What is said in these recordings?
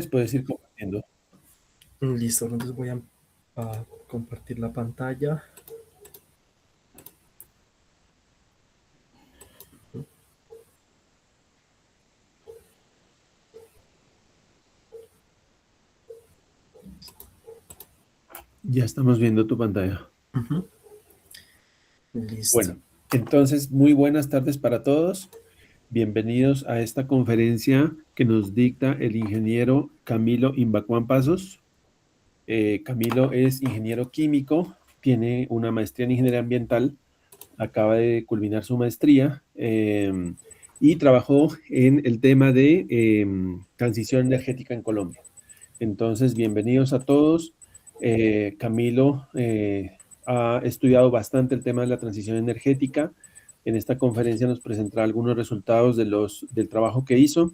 Puedes ir compartiendo. Listo, entonces voy a compartir la pantalla. Ya estamos viendo tu pantalla. Ujú. Listo. Bueno, entonces, muy buenas tardes para todos. Bienvenidos a esta conferencia que nos dicta el ingeniero Camilo Imbacuán Pasos. Camilo es ingeniero químico, tiene una maestría en ingeniería ambiental, acaba de culminar su maestría y trabajó en el tema de transición energética en Colombia. Entonces, bienvenidos a todos. Camilo ha estudiado bastante el tema de la transición energética. En esta conferencia nos presentará algunos resultados del trabajo que hizo.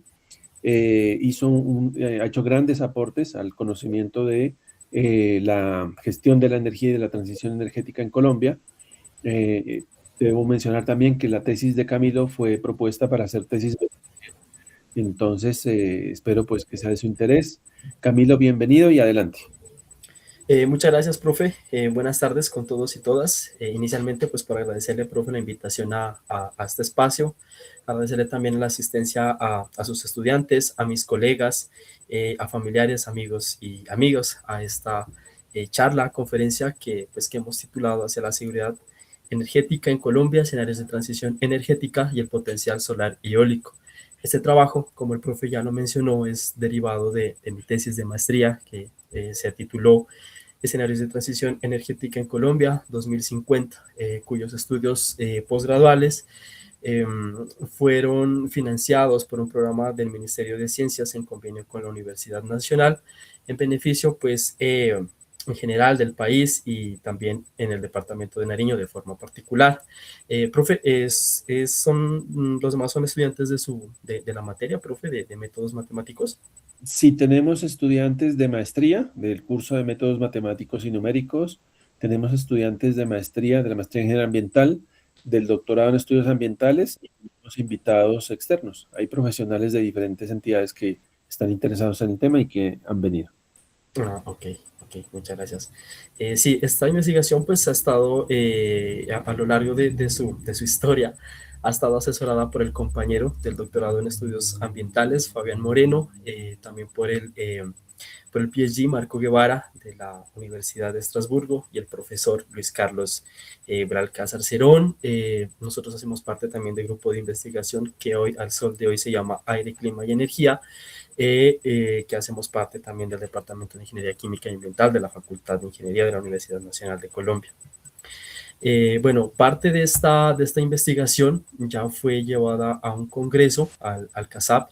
Ha hecho grandes aportes al conocimiento de la gestión de la energía y de la transición energética en Colombia. Eh, Debo mencionar también que la tesis de Camilo fue propuesta para hacer tesis. Entonces, espero pues que sea de su interés. Camilo, bienvenido y adelante. Muchas gracias, profe. Buenas tardes con todos y todas. Inicialmente, pues por agradecerle, profe, la invitación a este espacio, agradecerle también la asistencia a sus estudiantes, a mis colegas, a familiares, amigos y amigos a esta charla, conferencia que hemos titulado Hacia la seguridad energética en Colombia, escenarios de transición energética y el potencial solar y eólico. Este trabajo, como el profe ya lo mencionó, es derivado de mi tesis de maestría que se tituló Escenarios de transición energética en Colombia 2050, cuyos estudios posgraduales eh, fueron financiados por un programa del Ministerio de Ciencias en convenio con la Universidad Nacional, en beneficio, pues, en general del país y también en el departamento de Nariño de forma particular. Profe, los demás son estudiantes de la materia, profe, de métodos matemáticos. Si tenemos estudiantes de maestría del curso de métodos matemáticos y numéricos, tenemos estudiantes de maestría, de la maestría en ingeniería ambiental, del doctorado en estudios ambientales y los invitados externos. Hay profesionales de diferentes entidades que están interesados en el tema y que han venido. Ok, muchas gracias. Sí, esta investigación pues ha estado a lo largo de su historia, ha estado asesorada por el compañero del doctorado en estudios ambientales, Fabián Moreno, también por el PhD Marco Guevara de la Universidad de Estrasburgo y el profesor Luis Carlos Bralcázar Cerón. Nosotros hacemos parte también del grupo de investigación que hoy, al sol de hoy, se llama Aire, Clima y Energía, que hacemos parte también del Departamento de Ingeniería Química y Ambiental de la Facultad de Ingeniería de la Universidad Nacional de Colombia. Bueno, parte de esta investigación ya fue llevada a un congreso, al CASAP,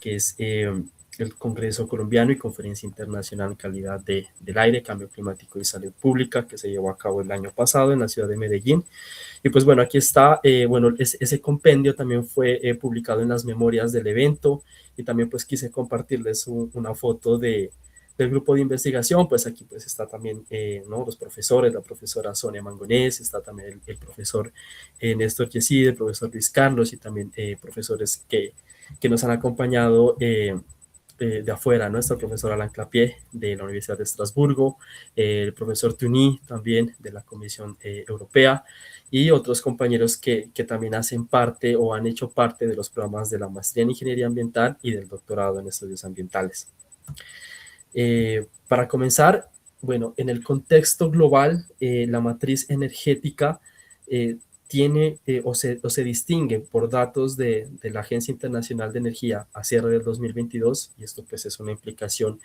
que es el Congreso Colombiano y Conferencia Internacional en Calidad del Aire, Cambio Climático y Salud Pública, que se llevó a cabo el año pasado en la ciudad de Medellín. Y pues bueno, aquí está, bueno, ese compendio también fue publicado en las memorias del evento y también pues quise compartirles una foto del grupo de investigación. Pues aquí pues está también, ¿no?, los profesores, la profesora Sonia Mangonés, está también el profesor Néstor Yesid, el profesor Luis Carlos y también profesores que nos han acompañado de afuera, ¿no? Está el profesor Alan Clapier de la Universidad de Estrasburgo, el profesor Tuny también de la Comisión Europea y otros compañeros que también hacen parte o han hecho parte de los programas de la maestría en Ingeniería Ambiental y del doctorado en Estudios Ambientales. Para comenzar, bueno, en el contexto global, la matriz energética tiene o se distingue por datos de la Agencia Internacional de Energía a cierre del 2022, y esto pues es una implicación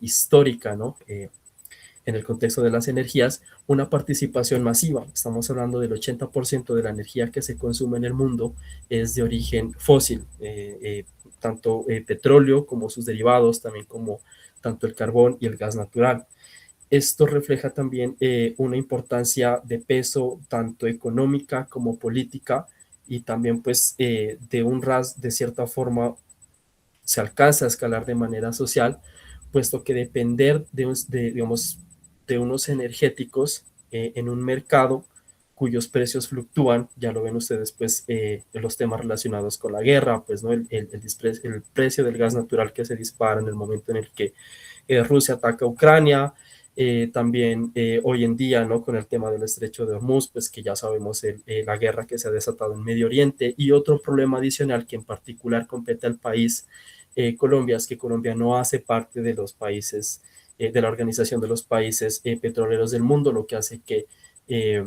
histórica, ¿no? En el contexto de las energías, una participación masiva. Estamos hablando del 80% de la energía que se consume en el mundo es de origen fósil, tanto petróleo como sus derivados, también como tanto el carbón y el gas natural. Esto refleja también una importancia de peso tanto económica como política y también pues de cierta forma se alcanza a escalar de manera social, puesto que depender digamos, de unos energéticos en un mercado cuyos precios fluctúan, ya lo ven ustedes, pues los temas relacionados con la guerra, pues no el precio del gas natural que se dispara en el momento en el que Rusia ataca a Ucrania, también hoy en día, ¿no? Con el tema del estrecho de Hormuz, pues que ya sabemos la guerra que se ha desatado en Medio Oriente, y otro problema adicional que en particular compete al país Colombia es que Colombia no hace parte de los países, de la Organización de los Países Petroleros del Mundo, lo que hace que eh,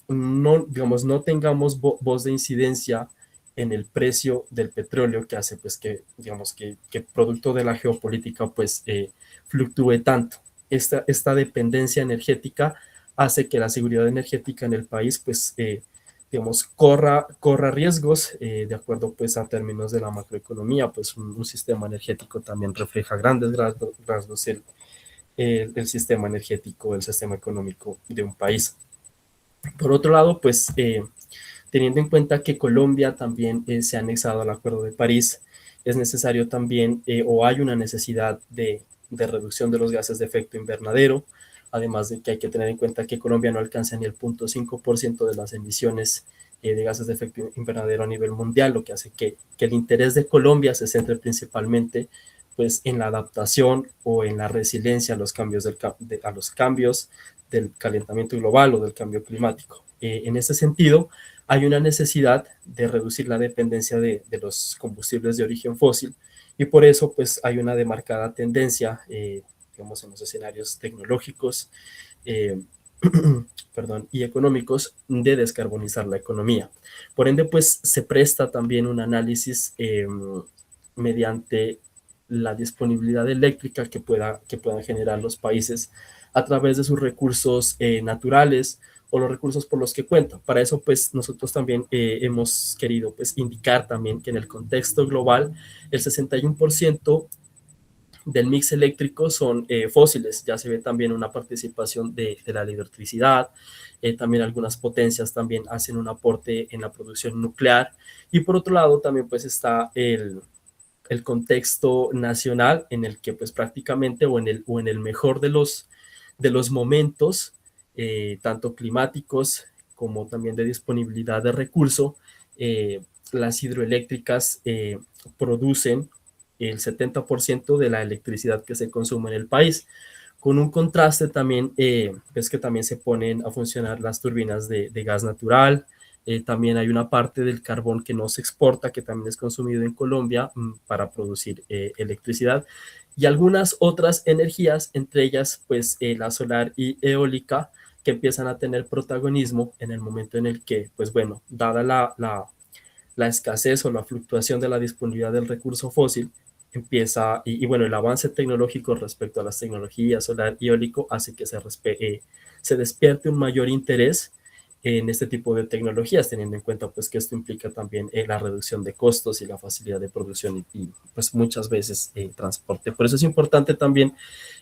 no, digamos, no tengamos voz de incidencia en el precio del petróleo, que hace pues que, digamos, que producto de la geopolítica pues fluctúe tanto. Esta dependencia energética hace que la seguridad energética en el país pues digamos, corra riesgos de acuerdo pues a términos de la macroeconomía, pues un sistema energético también refleja grandes rasgos el sistema energético, el sistema económico de un país. Por otro lado, pues teniendo en cuenta que Colombia también se ha anexado al Acuerdo de París, es necesario también o hay una necesidad de reducción de los gases de efecto invernadero, además de que hay que tener en cuenta que Colombia no alcanza ni el 0.5% de las emisiones de gases de efecto invernadero a nivel mundial, lo que hace que el interés de Colombia se centre principalmente pues en la adaptación o en la resiliencia a los cambios, a los cambios del calentamiento global o del cambio climático. En ese sentido, hay una necesidad de reducir la dependencia de los combustibles de origen fósil, y por eso pues hay una demarcada tendencia, digamos, en los escenarios tecnológicos eh, perdón, y económicos de descarbonizar la economía. Por ende, pues se presta también un análisis mediante la disponibilidad eléctrica que puedan generar los países a través de sus recursos naturales o los recursos por los que cuentan. Para eso, pues nosotros también hemos querido pues indicar también que en el contexto global el 61% del mix eléctrico son fósiles. Ya se ve también una participación de la electricidad, también algunas potencias también hacen un aporte en la producción nuclear, y por otro lado también pues está el contexto nacional en el que pues prácticamente o en el mejor de los momentos, tanto climáticos como también de disponibilidad de recurso, las hidroeléctricas producen el 70% de la electricidad que se consume en el país, con un contraste también, es que también se ponen a funcionar las turbinas de gas natural. También hay una parte del carbón que no se exporta, que también es consumido en Colombia para producir electricidad, y algunas otras energías, entre ellas pues la solar y eólica, que empiezan a tener protagonismo en el momento en el que, pues bueno, dada la escasez o la fluctuación de la disponibilidad del recurso fósil, empieza, y bueno, el avance tecnológico respecto a las tecnologías solar y eólico hace que se despierte un mayor interés en este tipo de tecnologías, teniendo en cuenta pues que esto implica también la reducción de costos y la facilidad de producción y pues muchas veces transporte. Por eso es importante también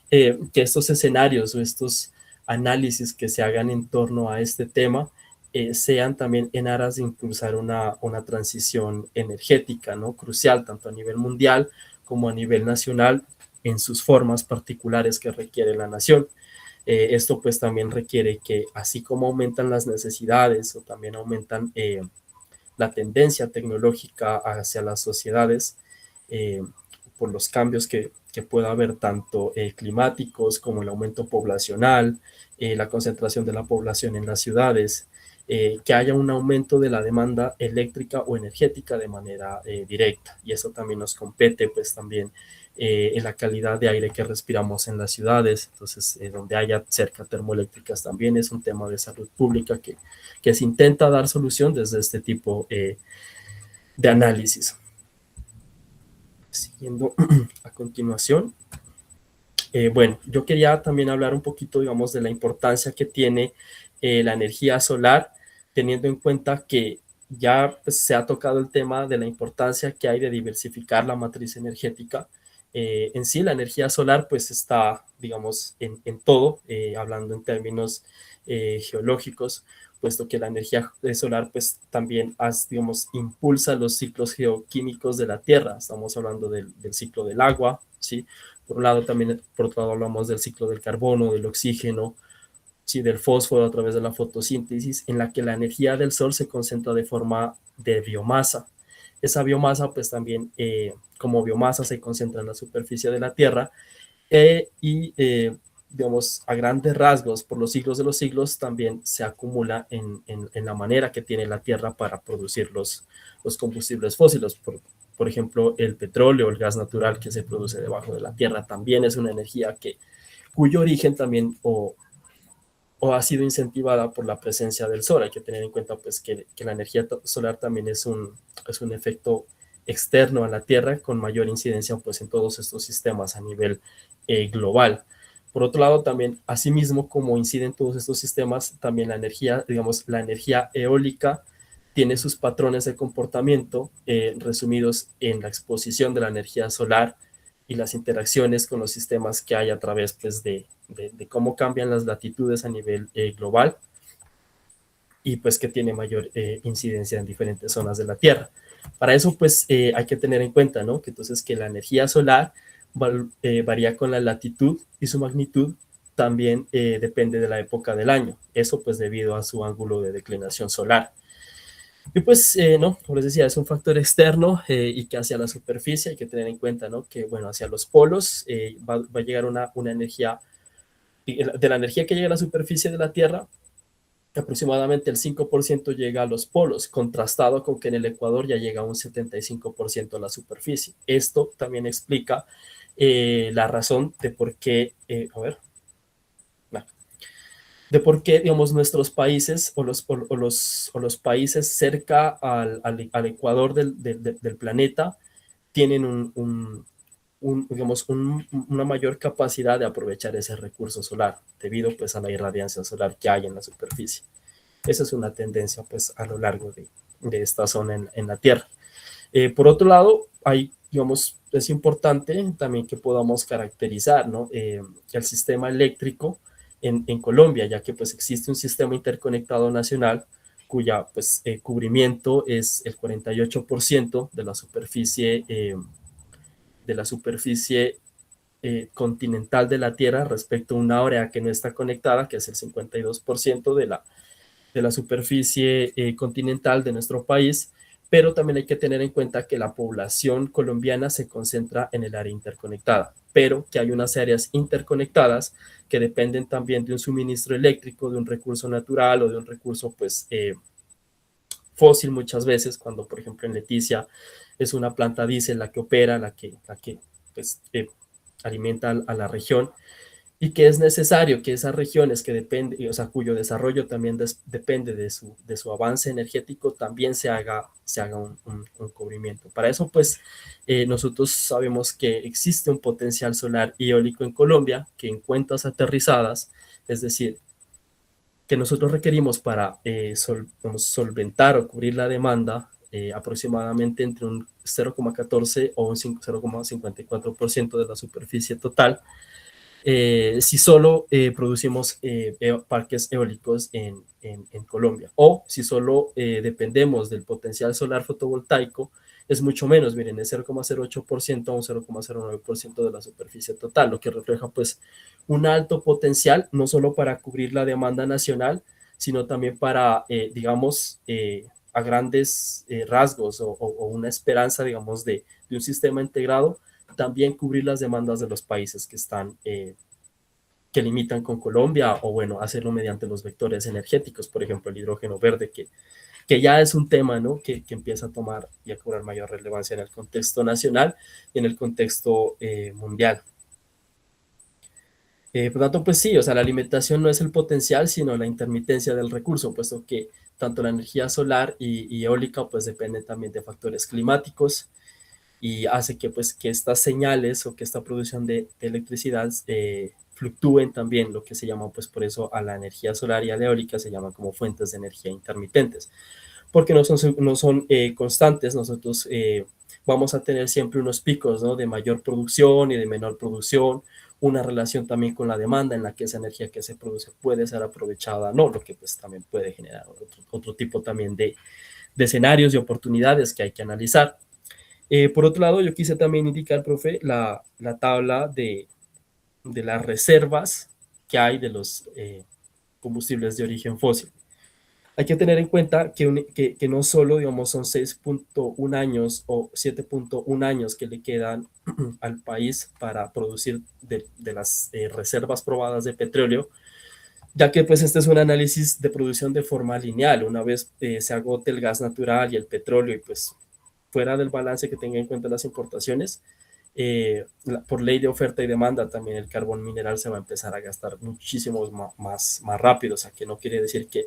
que estos escenarios o estos análisis que se hagan en torno a este tema sean también en aras de impulsar una transición energética, ¿no? Crucial, tanto a nivel mundial como a nivel nacional, en sus formas particulares que requiere la nación. Esto pues también requiere que, así como aumentan las necesidades o también aumentan la tendencia tecnológica hacia las sociedades, eh, por los cambios que pueda haber tanto climáticos como el aumento poblacional, la concentración de la población en las ciudades, que haya un aumento de la demanda eléctrica o energética de manera directa. Y eso también nos compete pues también en la calidad de aire que respiramos en las ciudades. Entonces, donde haya cerca termoeléctricas también es un tema de salud pública que se intenta dar solución desde este tipo de análisis. Siguiendo a continuación, bueno, yo quería también hablar un poquito, digamos, de la importancia que tiene la energía solar, teniendo en cuenta que ya pues, se ha tocado el tema de la importancia que hay de diversificar la matriz energética. En sí, la energía solar pues está, digamos, en todo, hablando en términos geológicos, puesto que la energía solar pues también, digamos, impulsa los ciclos geoquímicos de la Tierra. Estamos hablando del ciclo del agua, ¿sí? Por un lado también, por otro lado hablamos del ciclo del carbono, del oxígeno, sí, del fósforo a través de la fotosíntesis, en la que la energía del sol se concentra de forma de biomasa. Esa biomasa, pues también como biomasa se concentra en la superficie de la Tierra digamos, a grandes rasgos, por los siglos de los siglos, también se acumula en la manera que tiene la Tierra para producir los combustibles fósiles. Por ejemplo, el petróleo, el gas natural que se produce debajo de la Tierra, también es una energía cuyo origen también o ha sido incentivada por la presencia del sol. Hay que tener en cuenta pues, que la energía solar también es un efecto externo a la Tierra con mayor incidencia pues, en todos estos sistemas a nivel global. Por otro lado, también, asimismo, como inciden todos estos sistemas, también la energía, digamos, la energía eólica tiene sus patrones de comportamiento resumidos en la exposición de la energía solar y las interacciones con los sistemas que hay a través pues, de cómo cambian las latitudes a nivel global y pues que tiene mayor incidencia en diferentes zonas de la Tierra. Para eso pues hay que tener en cuenta, ¿no? Que entonces que la energía solar varía con la latitud y su magnitud también depende de la época del año. Eso pues debido a su ángulo de declinación solar. Y pues, no, como les decía, es un factor externo y que hacia la superficie hay que tener en cuenta, ¿no? Que, bueno, hacia los polos va a llegar una energía, de la energía que llega a la superficie de la Tierra, aproximadamente el 5% llega a los polos, contrastado con que en el Ecuador ya llega un 75% a la superficie. Esto también explica la razón de por qué, a ver, no, de por qué, digamos, nuestros países o los países cerca al ecuador del planeta tienen digamos, una mayor capacidad de aprovechar ese recurso solar debido pues a la irradiancia solar que hay en la superficie. Esa es una tendencia pues a lo largo de esta zona en la Tierra. Por otro lado, hay, digamos, es importante también que podamos caracterizar, ¿no? El sistema eléctrico en Colombia, ya que pues existe un sistema interconectado nacional cuya pues cubrimiento es el 48% de la superficie continental de la Tierra respecto a una área que no está conectada, que es el 52% de la superficie continental de nuestro país, pero también hay que tener en cuenta que la población colombiana se concentra en el área interconectada, pero que hay unas áreas interconectadas que dependen también de un suministro eléctrico, de un recurso natural o de un recurso pues fósil muchas veces, cuando por ejemplo en Leticia es una planta diésel la que opera, la que pues, alimenta a la región, y que es necesario que esas regiones que dependen, o sea, cuyo desarrollo también depende de su avance energético, también se haga un cubrimiento. Para eso, pues, nosotros sabemos que existe un potencial solar y eólico en Colombia, que en cuentas aterrizadas, es decir, que nosotros requerimos para solventar o cubrir la demanda aproximadamente entre un 0,14 o un 0,54% de la superficie total, si solo producimos parques eólicos en Colombia o si solo dependemos del potencial solar fotovoltaico, es mucho menos, miren, es 0,08% a un 0,09% de la superficie total, lo que refleja pues un alto potencial, no solo para cubrir la demanda nacional, sino también para, digamos, a grandes rasgos o una esperanza, digamos, de un sistema integrado, también cubrir las demandas de los países que están, que limitan con Colombia, o bueno, hacerlo mediante los vectores energéticos, por ejemplo, el hidrógeno verde, que ya es un tema, ¿no? Que empieza a tomar y a cobrar mayor relevancia en el contexto nacional y en el contexto mundial. Por lo tanto, pues sí, o sea, la alimentación no es el potencial, sino la intermitencia del recurso, puesto que tanto la energía solar y eólica, pues dependen también de factores climáticos, y hace que, pues, que estas señales o que esta producción de electricidad fluctúen también, lo que se llama, pues por eso a la energía solar y a la eólica se llaman como fuentes de energía intermitentes, porque no son constantes. Nosotros vamos a tener siempre unos picos, ¿no? De mayor producción y de menor producción, una relación también con la demanda en la que esa energía que se produce puede ser aprovechada, no, lo que pues también puede generar otro tipo también de escenarios y oportunidades que hay que analizar. Por otro lado, yo quise también indicar, profe, la tabla de las reservas que hay combustibles de origen fósil. Hay que tener en cuenta que no solo, digamos, son 6.1 años o 7.1 años que le quedan al país para producir de las reservas probadas de petróleo, ya que pues este es un análisis de producción de forma lineal. Una vez se agote el gas natural y el petróleo y pues fuera del balance que tenga en cuenta las importaciones, por ley de oferta y demanda también el carbón mineral se va a empezar a gastar muchísimo más rápido, o sea que no quiere decir que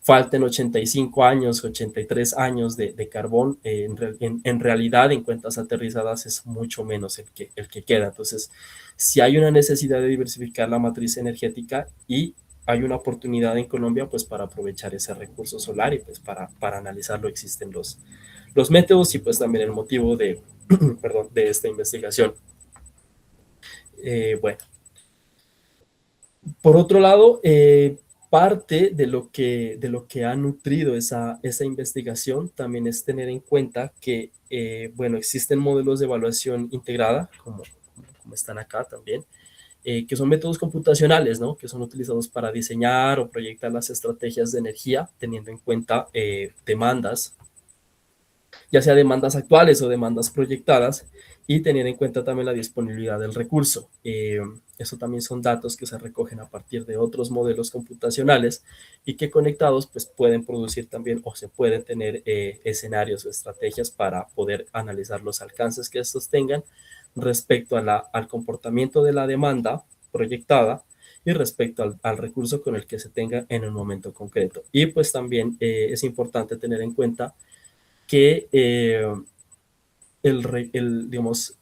falten 85 años, 83 años de carbón, en realidad en cuentas aterrizadas es mucho menos el que queda. Entonces, si hay una necesidad de diversificar la matriz energética y hay una oportunidad en Colombia pues para aprovechar ese recurso solar y pues para analizarlo existen los métodos y pues también el motivo de, perdón, de esta investigación. Bueno, por otro lado, parte de lo que ha nutrido esa investigación también es tener en cuenta que, bueno, existen modelos de evaluación integrada, como están acá también, que son métodos computacionales, ¿no? Que son utilizados para diseñar o proyectar las estrategias de energía, teniendo en cuenta demandas, ya sea demandas actuales o demandas proyectadas, y tener en cuenta también la disponibilidad del recurso. Eso también son datos que se recogen a partir de otros modelos computacionales y que conectados pues pueden producir también o se pueden tener escenarios o estrategias para poder analizar los alcances que estos tengan respecto al comportamiento de la demanda proyectada y respecto al recurso con el que se tenga en un momento concreto. Y pues también es importante tener en cuenta que digamos,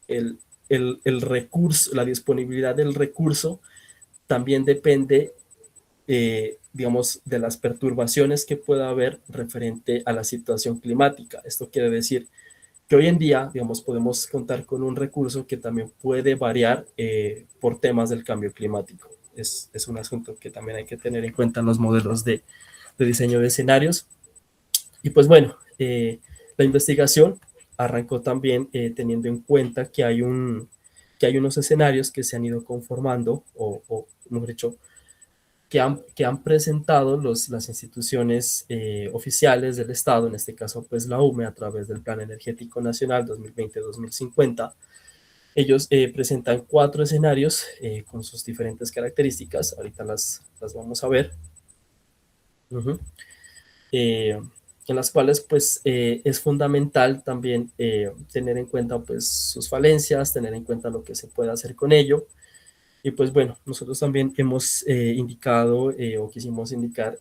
el, el recurso, la disponibilidad del recurso también depende, digamos, de las perturbaciones que pueda haber referente a la situación climática. Esto quiere decir que hoy en día, digamos, podemos contar con un recurso que también puede variar por temas del cambio climático. Es un asunto que también hay que tener en cuenta en los modelos de diseño de escenarios. Y pues bueno, la investigación arrancó también teniendo en cuenta que hay unos escenarios que se han ido conformando, o mejor dicho, que han presentado las instituciones oficiales del Estado, en este caso pues la UME, a través del Plan Energético Nacional 2020-2050. Ellos presentan 4 escenarios con sus diferentes características, ahorita las vamos a ver. Uh-huh. eh, en las cuales pues es fundamental también tener en cuenta pues sus falencias, tener en cuenta lo que se puede hacer con ello. Y pues bueno, nosotros también hemos indicado o quisimos indicar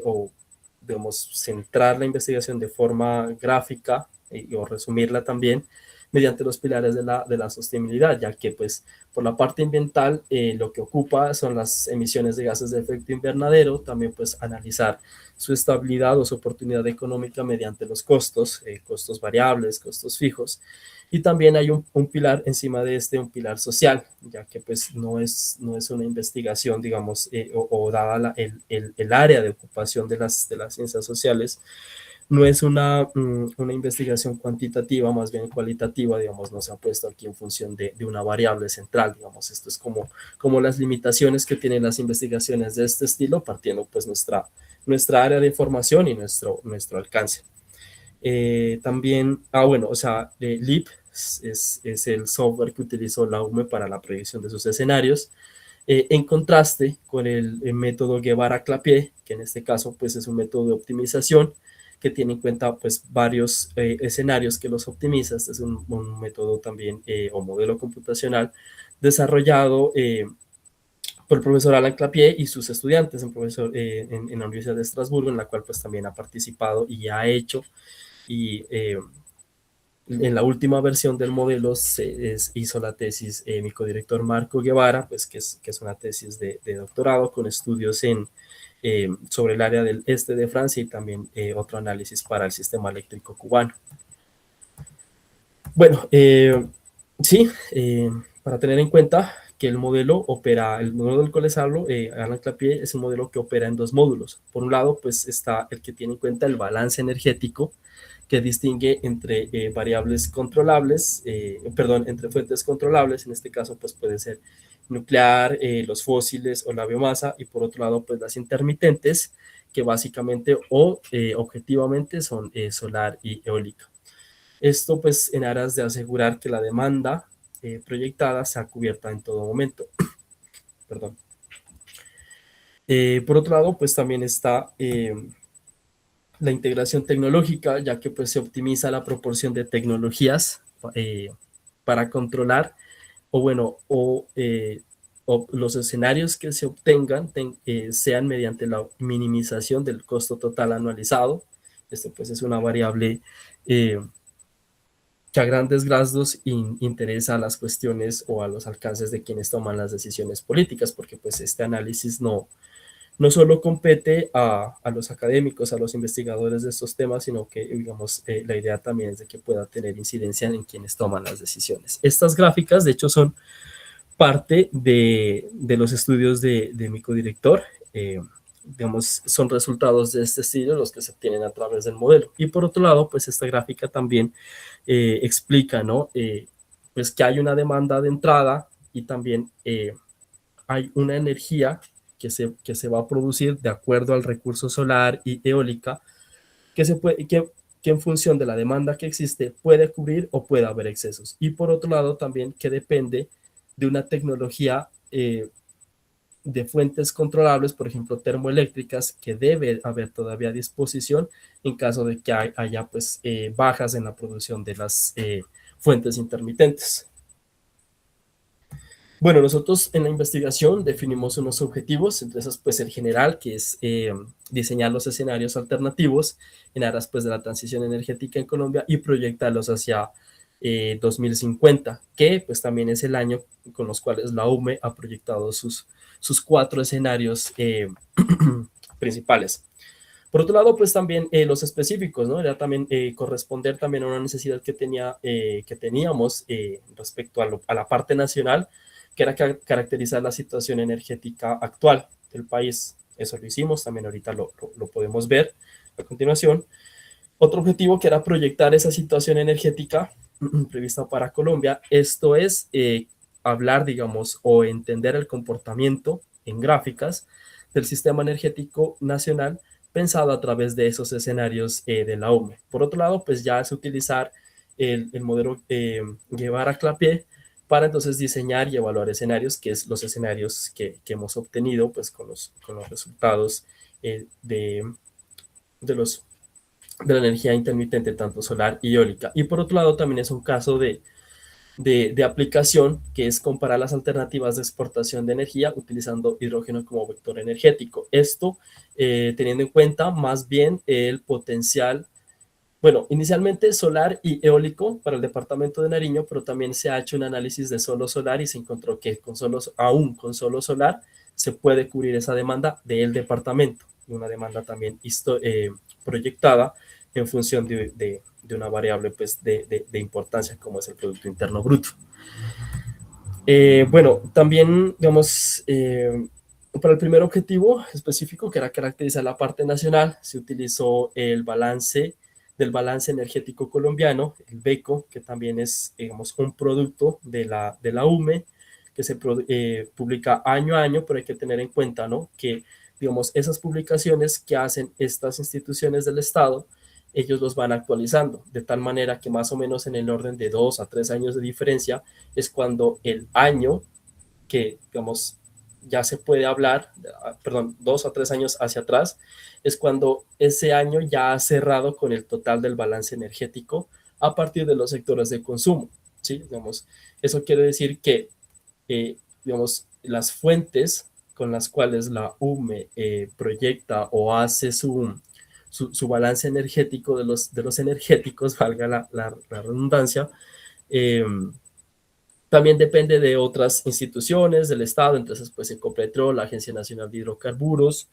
o debemos centrar la investigación de forma gráfica o resumirla también mediante los pilares de la sostenibilidad, ya que pues por la parte ambiental lo que ocupa son las emisiones de gases de efecto invernadero, también pues analizar su estabilidad o su oportunidad económica mediante los costos, costos variables, costos fijos, y también hay un pilar encima de un pilar social, ya que pues no es una investigación, digamos, o dada el área de ocupación de las ciencias sociales, no es una investigación cuantitativa, más bien cualitativa, digamos, no se ha puesto aquí en función de una variable central, digamos, esto es como las limitaciones que tienen las investigaciones de este estilo, partiendo pues nuestra área de formación y nuestro alcance. También, bueno, o sea, LEAP es el software que utilizó la UME para la proyección de sus escenarios, en contraste con el método Guevara-Clapier, que en este caso pues es un método de optimización que tiene en cuenta pues varios escenarios que los optimiza. Este es un método también o modelo computacional desarrollado por el profesor Alan Clapier y sus estudiantes, en la Universidad de Estrasburgo, en la cual pues también ha participado y ha hecho y en la última versión del modelo hizo la tesis mi codirector Marco Guevara, pues que es una tesis de doctorado con estudios sobre el área del este de Francia y también otro análisis para el sistema eléctrico cubano. Bueno, sí, para tener en cuenta que el modelo del cual les hablo, Alan Clapier, es un modelo que opera en 2 módulos. Por un lado, pues está el que tiene en cuenta el balance energético, que distingue entre variables controlables, perdón, entre fuentes controlables, en este caso pues puede ser nuclear, los fósiles o la biomasa, y por otro lado pues las intermitentes, que básicamente o objetivamente son solar y eólica. Esto pues en aras de asegurar que la demanda proyectada sea cubierta en todo momento. Perdón. Por otro lado, pues también está la integración tecnológica, ya que pues se optimiza la proporción de tecnologías para controlar o los escenarios que se obtengan sean mediante la minimización del costo total anualizado. Esto pues es una variable que a grandes rasgos interesa a las cuestiones o a los alcances de quienes toman las decisiones políticas, porque pues este análisis no solo compete a los académicos, a los investigadores de estos temas, sino que, digamos, la idea también es de que pueda tener incidencia en quienes toman las decisiones. Estas gráficas, de hecho, son parte de los estudios de mi codirector, digamos, son resultados de este estilo los que se obtienen a través del modelo. Y por otro lado, pues esta gráfica también explica, ¿no? Pues que hay una demanda de entrada y también hay una energía que se va a producir de acuerdo al recurso solar y eólica que en función de la demanda que existe puede cubrir o puede haber excesos. Y por otro lado también que depende de una tecnología de fuentes controlables, por ejemplo, termoeléctricas, que debe haber todavía a disposición en caso de que haya pues, bajas en la producción de las fuentes intermitentes. Bueno, nosotros en la investigación definimos unos objetivos, entre esos pues el general, que es diseñar los escenarios alternativos en aras pues de la transición energética en Colombia y proyectarlos hacia 2050, que pues también es el año con los cuales la UME ha proyectado sus 4 escenarios principales. Por otro lado, pues también los específicos, ¿no? Era también corresponder también a una necesidad que teníamos respecto a la parte nacional, que era caracterizar la situación energética actual del país. Eso lo hicimos, también ahorita lo podemos ver a continuación. Otro objetivo que era proyectar esa situación energética prevista para Colombia, esto es hablar, digamos, o entender el comportamiento en gráficas del sistema energético nacional pensado a través de esos escenarios de la OME. Por otro lado, pues ya es utilizar el modelo Guevara-Clapier para entonces diseñar y evaluar escenarios, que es los escenarios que hemos obtenido pues con los resultados de los de la energía intermitente, tanto solar y eólica. Y por otro lado, también es un caso de aplicación, que es comparar las alternativas de exportación de energía utilizando hidrógeno como vector energético. Esto teniendo en cuenta más bien el potencial, bueno, inicialmente solar y eólico para el departamento de Nariño, pero también se ha hecho un análisis de solo solar y se encontró que aún con solo solar se puede cubrir esa demanda del departamento, y una demanda también proyectada en función de una variable pues, de importancia como es el Producto Interno Bruto. Bueno, también, digamos, para el primer objetivo específico, que era caracterizar la parte nacional, se utilizó el balance del balance energético colombiano, el BECO, que también es, digamos, un producto de la UME, que se publica año a año, pero hay que tener en cuenta, ¿no? Que, digamos, esas publicaciones que hacen estas instituciones del Estado, ellos los van actualizando, de tal manera que más o menos en el orden de 2 a 3 años de diferencia es cuando el año que, digamos, ya se puede hablar, perdón, 2 a 3 años hacia atrás, es cuando ese año ya ha cerrado con el total del balance energético a partir de los sectores de consumo, ¿sí? Digamos, eso quiere decir que, digamos, las fuentes con las cuales la UME proyecta o hace su balance energético de los energéticos, valga la redundancia, eh, también depende de otras instituciones del Estado, entre esas pues Ecopetrol, la Agencia Nacional de Hidrocarburos,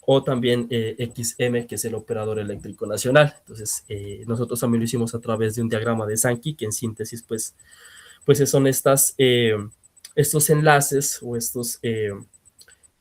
o también XM, que es el operador eléctrico nacional. Entonces, nosotros también lo hicimos a través de un diagrama de Sankey, que en síntesis pues son estos enlaces o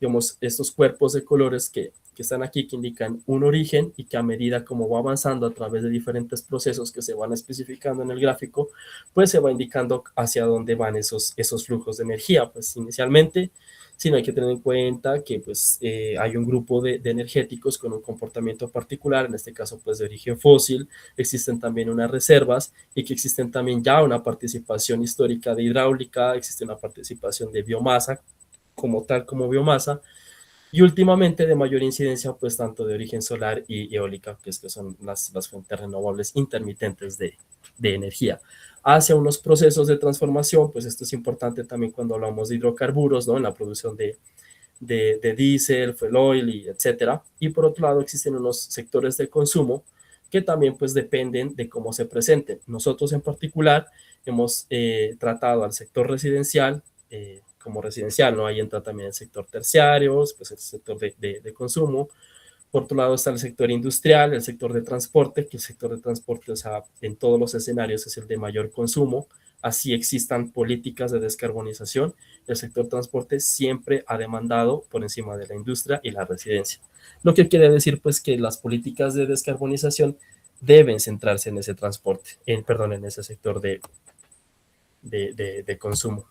digamos, estos cuerpos de colores que están aquí, que indican un origen y que a medida como va avanzando a través de diferentes procesos que se van especificando en el gráfico, pues se va indicando hacia dónde van esos flujos de energía. Pues inicialmente, sí, no hay que tener en cuenta que pues hay un grupo de energéticos con un comportamiento particular, en este caso pues de origen fósil, existen también unas reservas y que existen también ya una participación histórica de hidráulica, existe una participación de biomasa como tal como biomasa, y últimamente de mayor incidencia, pues tanto de origen solar y eólica, que son las fuentes renovables intermitentes de energía. Hacia unos procesos de transformación, pues esto es importante también cuando hablamos de hidrocarburos, ¿no? En la producción de diésel, fuel oil, y etcétera. Y por otro lado, existen unos sectores de consumo que también pues dependen de cómo se presenten. Nosotros en particular hemos tratado al sector residencial como residencial, ¿no? Ahí entra también el sector terciario, pues el sector de consumo. Por otro lado está el sector industrial, el sector de transporte, que el sector de transporte, o sea, en todos los escenarios es el de mayor consumo, así existan políticas de descarbonización, el sector transporte siempre ha demandado por encima de la industria y la residencia. Lo que quiere decir pues que las políticas de descarbonización deben centrarse en ese transporte, en ese sector de consumo.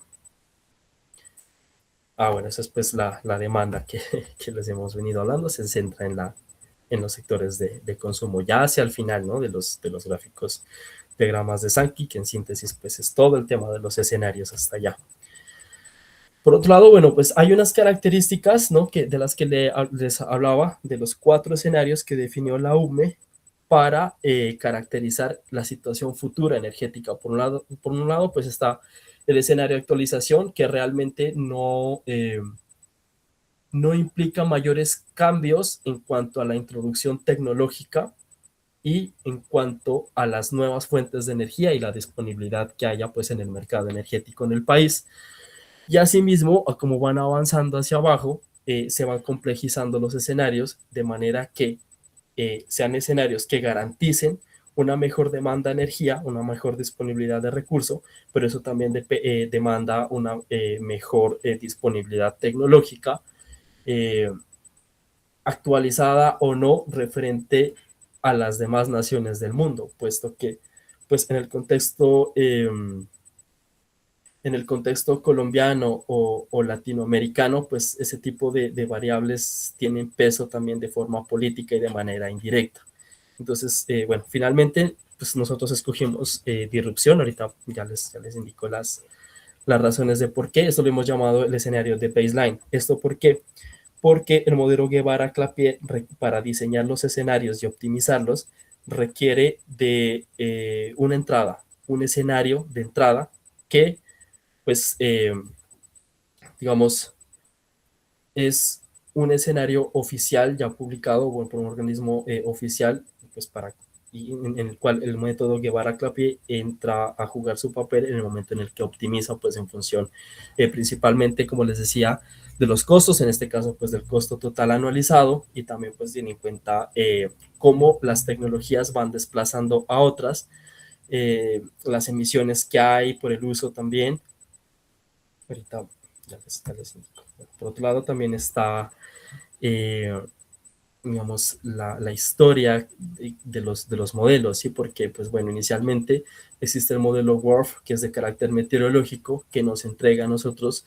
Bueno, esa es pues la demanda que les hemos venido hablando, se centra en los sectores de consumo, ya hacia el final, ¿no? De los gráficos de gramas de Sankey, que en síntesis pues es todo el tema de los escenarios hasta allá. Por otro lado, bueno, pues hay unas características, ¿no? De las que les hablaba, de los 4 escenarios que definió la UME para caracterizar la situación futura energética. Por un lado, pues está el escenario de actualización, que realmente no implica mayores cambios en cuanto a la introducción tecnológica y en cuanto a las nuevas fuentes de energía y la disponibilidad que haya pues en el mercado energético en el país. Y asimismo, como van avanzando hacia abajo, se van complejizando los escenarios de manera que sean escenarios que garanticen una mejor demanda de energía, una mejor disponibilidad de recursos, pero eso también demanda una mejor disponibilidad tecnológica, eh, actualizada o no referente a las demás naciones del mundo, puesto que pues en el contexto colombiano o latinoamericano, pues ese tipo de variables tienen peso también de forma política y de manera indirecta. Entonces, bueno, finalmente, pues nosotros escogimos disrupción, ahorita ya les indico las razones de por qué, esto lo hemos llamado el escenario de baseline. ¿Esto por qué? Porque el modelo Guevara-Clapier, para diseñar los escenarios y optimizarlos, requiere de una entrada, un escenario de entrada que pues digamos, es un escenario oficial ya publicado por un organismo oficial, pues en el cual el método Guevara-Clapier entra a jugar su papel en el momento en el que optimiza, pues en función principalmente, como les decía, de los costos, en este caso, pues del costo total anualizado, y también pues tiene en cuenta cómo las tecnologías van desplazando a otras, las emisiones que hay por el uso también. Ahorita ya les indico. Por otro lado, también está, eh, digamos, la historia de los modelos, ¿sí? Porque, pues bueno, inicialmente existe el modelo WRF, que es de carácter meteorológico, que nos entrega a nosotros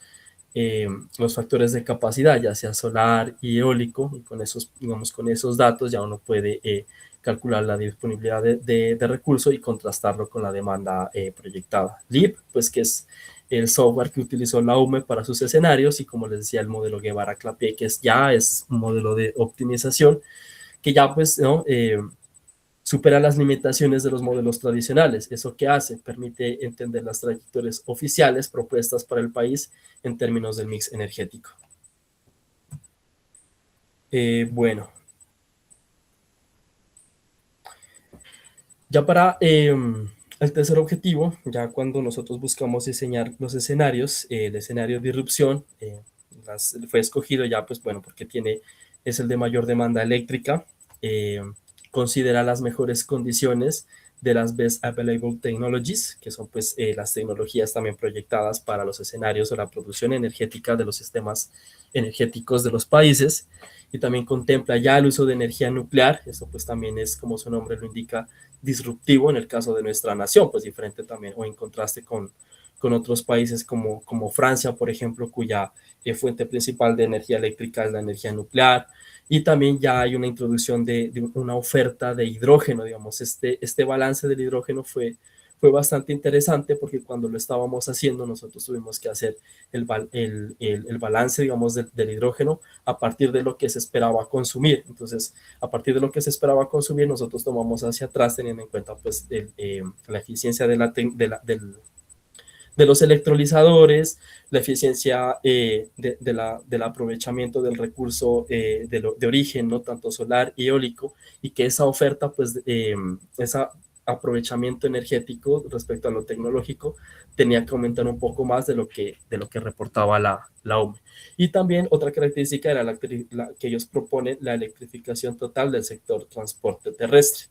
los factores de capacidad, ya sea solar y eólico, y con esos datos ya uno puede calcular la disponibilidad de recursos y contrastarlo con la demanda proyectada. LEAP, pues que es el software que utilizó la UME para sus escenarios, y como les decía, el modelo Guevara-Clapier, que ya es un modelo de optimización que ya pues no supera las limitaciones de los modelos tradicionales. ¿Eso qué hace? Permite entender las trayectorias oficiales propuestas para el país en términos del mix energético. Bueno, ya para el tercer objetivo, ya cuando nosotros buscamos diseñar los escenarios, el escenario de irrupción fue escogido ya, pues bueno, porque es el de mayor demanda eléctrica, considera las mejores condiciones de las Best Available Technologies, que son pues las tecnologías también proyectadas para los escenarios de la producción energética de los sistemas energéticos de los países, y también contempla ya el uso de energía nuclear. Eso pues también es, como su nombre lo indica, disruptivo en el caso de nuestra nación, pues diferente también, o en contraste con otros países como Francia, por ejemplo, cuya fuente principal de energía eléctrica es la energía nuclear. Y también ya hay una introducción de una oferta de hidrógeno, digamos. Este balance del hidrógeno fue bastante interesante, porque cuando lo estábamos haciendo nosotros tuvimos que hacer el balance, digamos, del hidrógeno a partir de lo que se esperaba consumir. Entonces, a partir de lo que se esperaba consumir, nosotros tomamos hacia atrás, teniendo en cuenta pues la eficiencia de los electrolizadores, la eficiencia del aprovechamiento del recurso de origen, no tanto solar y eólico, y que esa oferta, pues, ese aprovechamiento energético respecto a lo tecnológico tenía que aumentar un poco más de lo que reportaba la OME. Y también otra característica era que ellos proponen la electrificación total del sector transporte terrestre.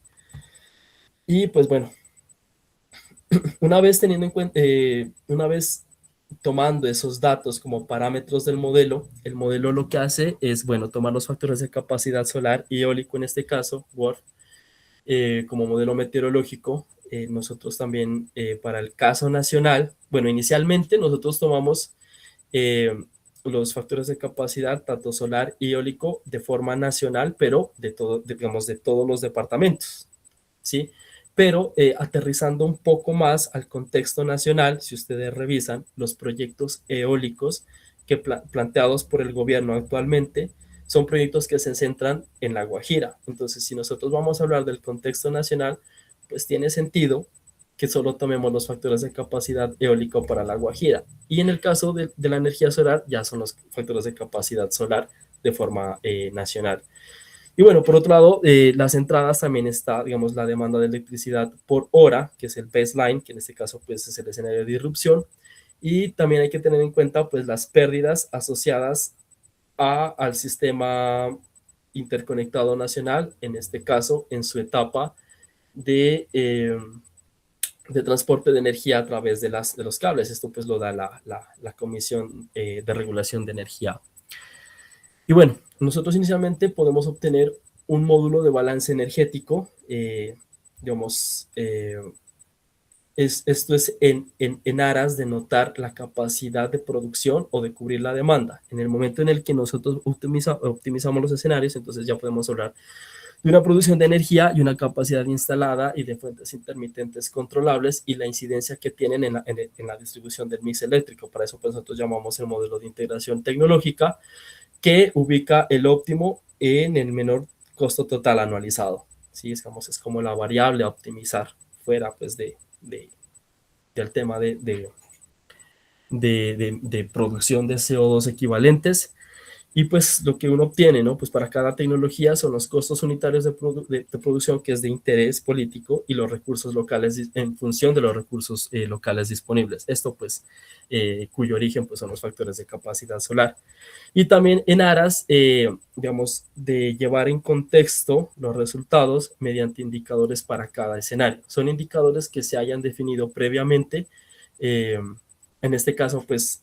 Y pues bueno, una vez teniendo en cuenta, una vez tomando esos datos como parámetros del modelo, el modelo lo que hace es, bueno, tomar los factores de capacidad solar y eólico, en este caso, WRF, como modelo meteorológico. Nosotros también, para el caso nacional, bueno, inicialmente nosotros tomamos eh, los factores de capacidad, tanto solar y eólico, de forma nacional, pero digamos, de todos los departamentos, ¿sí? Pero aterrizando un poco más al contexto nacional, si ustedes revisan los proyectos eólicos planteados por el gobierno actualmente, son proyectos que se centran en La Guajira. Entonces, si nosotros vamos a hablar del contexto nacional, pues tiene sentido que solo tomemos los factores de capacidad eólica para La Guajira. Y en el caso de la energía solar, ya son los factores de capacidad solar de forma nacional. Y bueno, por otro lado, las entradas también está, digamos, la demanda de electricidad por hora, que es el baseline, que en este caso pues es el escenario de disrupción. Y también hay que tener en cuenta pues las pérdidas asociadas al sistema interconectado nacional, en este caso en su etapa de, eh, de transporte de energía a través de los cables. Esto pues lo da la Comisión de Regulación de Energía. Y bueno, nosotros inicialmente podemos obtener un módulo de balance energético, digamos, esto es en aras de notar la capacidad de producción o de cubrir la demanda. En el momento en el que nosotros optimizamos los escenarios, entonces ya podemos hablar de una producción de energía y una capacidad instalada y de fuentes intermitentes controlables, y la incidencia que tienen en la distribución del mix eléctrico. Para eso pues nosotros llamamos el modelo de integración tecnológica, que ubica el óptimo en el menor costo total anualizado. ¿Sí? Es como la variable a optimizar fuera pues del tema de producción de CO2 equivalentes. Y pues lo que uno obtiene, ¿no? Pues para cada tecnología son los costos unitarios de producción, que es de interés político, y los recursos locales en función de los recursos locales disponibles. Esto pues, cuyo origen pues son los factores de capacidad solar. Y también en aras, digamos, de llevar en contexto los resultados mediante indicadores para cada escenario. Son indicadores que se hayan definido previamente. En este caso, pues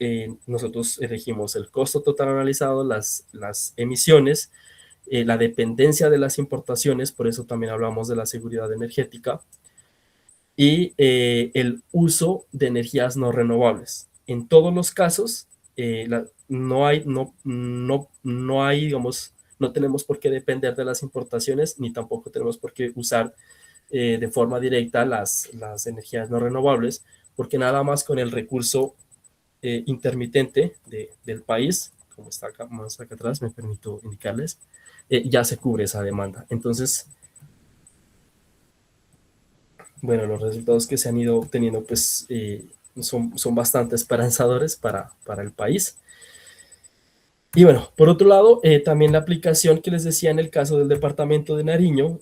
nosotros elegimos el costo total analizado, las emisiones, la dependencia de las importaciones, por eso también hablamos de la seguridad energética, y el uso de energías no renovables. En todos los casos, no hay, digamos, no tenemos por qué depender de las importaciones, ni tampoco tenemos por qué usar de forma directa las energías no renovables, porque nada más con el recurso intermitente del país, como está acá, más acá atrás, me permito indicarles, ya se cubre esa demanda. Entonces, bueno, los resultados que se han ido obteniendo pues son bastante esperanzadores para el país. Y bueno, por otro lado, también la aplicación que les decía en el caso del departamento de Nariño,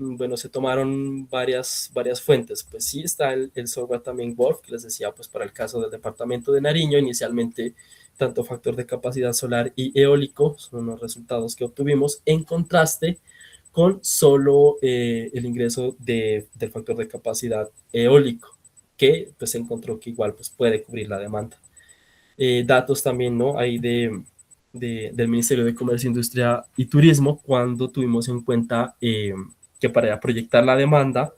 bueno, se tomaron varias fuentes. Pues sí, está el software también WRF, que les decía, pues para el caso del departamento de Nariño, inicialmente tanto factor de capacidad solar y eólico son los resultados que obtuvimos, en contraste con solo el ingreso del factor de capacidad eólico, que pues se encontró que igual pues, puede cubrir la demanda. Datos también, ¿no? Hay del Ministerio de Comercio, Industria y Turismo, cuando tuvimos en cuenta que para proyectar la demanda,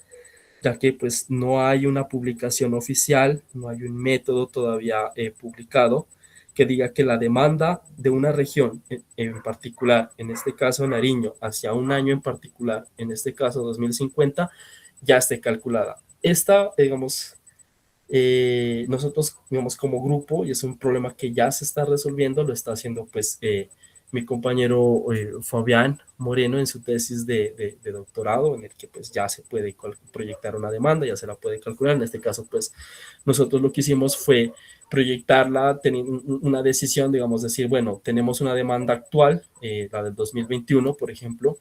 ya que pues no hay una publicación oficial, no hay un método todavía publicado que diga que la demanda de una región en particular, en este caso Nariño, hacia un año en particular, en este caso 2050, ya esté calculada. Esta, digamos, nosotros, digamos, como grupo, y es un problema que ya se está resolviendo, lo está haciendo pues mi compañero Fabián Moreno en su tesis de doctorado, en el que pues ya se puede proyectar una demanda, ya se la puede calcular. En este caso pues nosotros lo que hicimos fue proyectarla, teniendo una decisión, digamos, decir, bueno, tenemos una demanda actual, la del 2021, por ejemplo,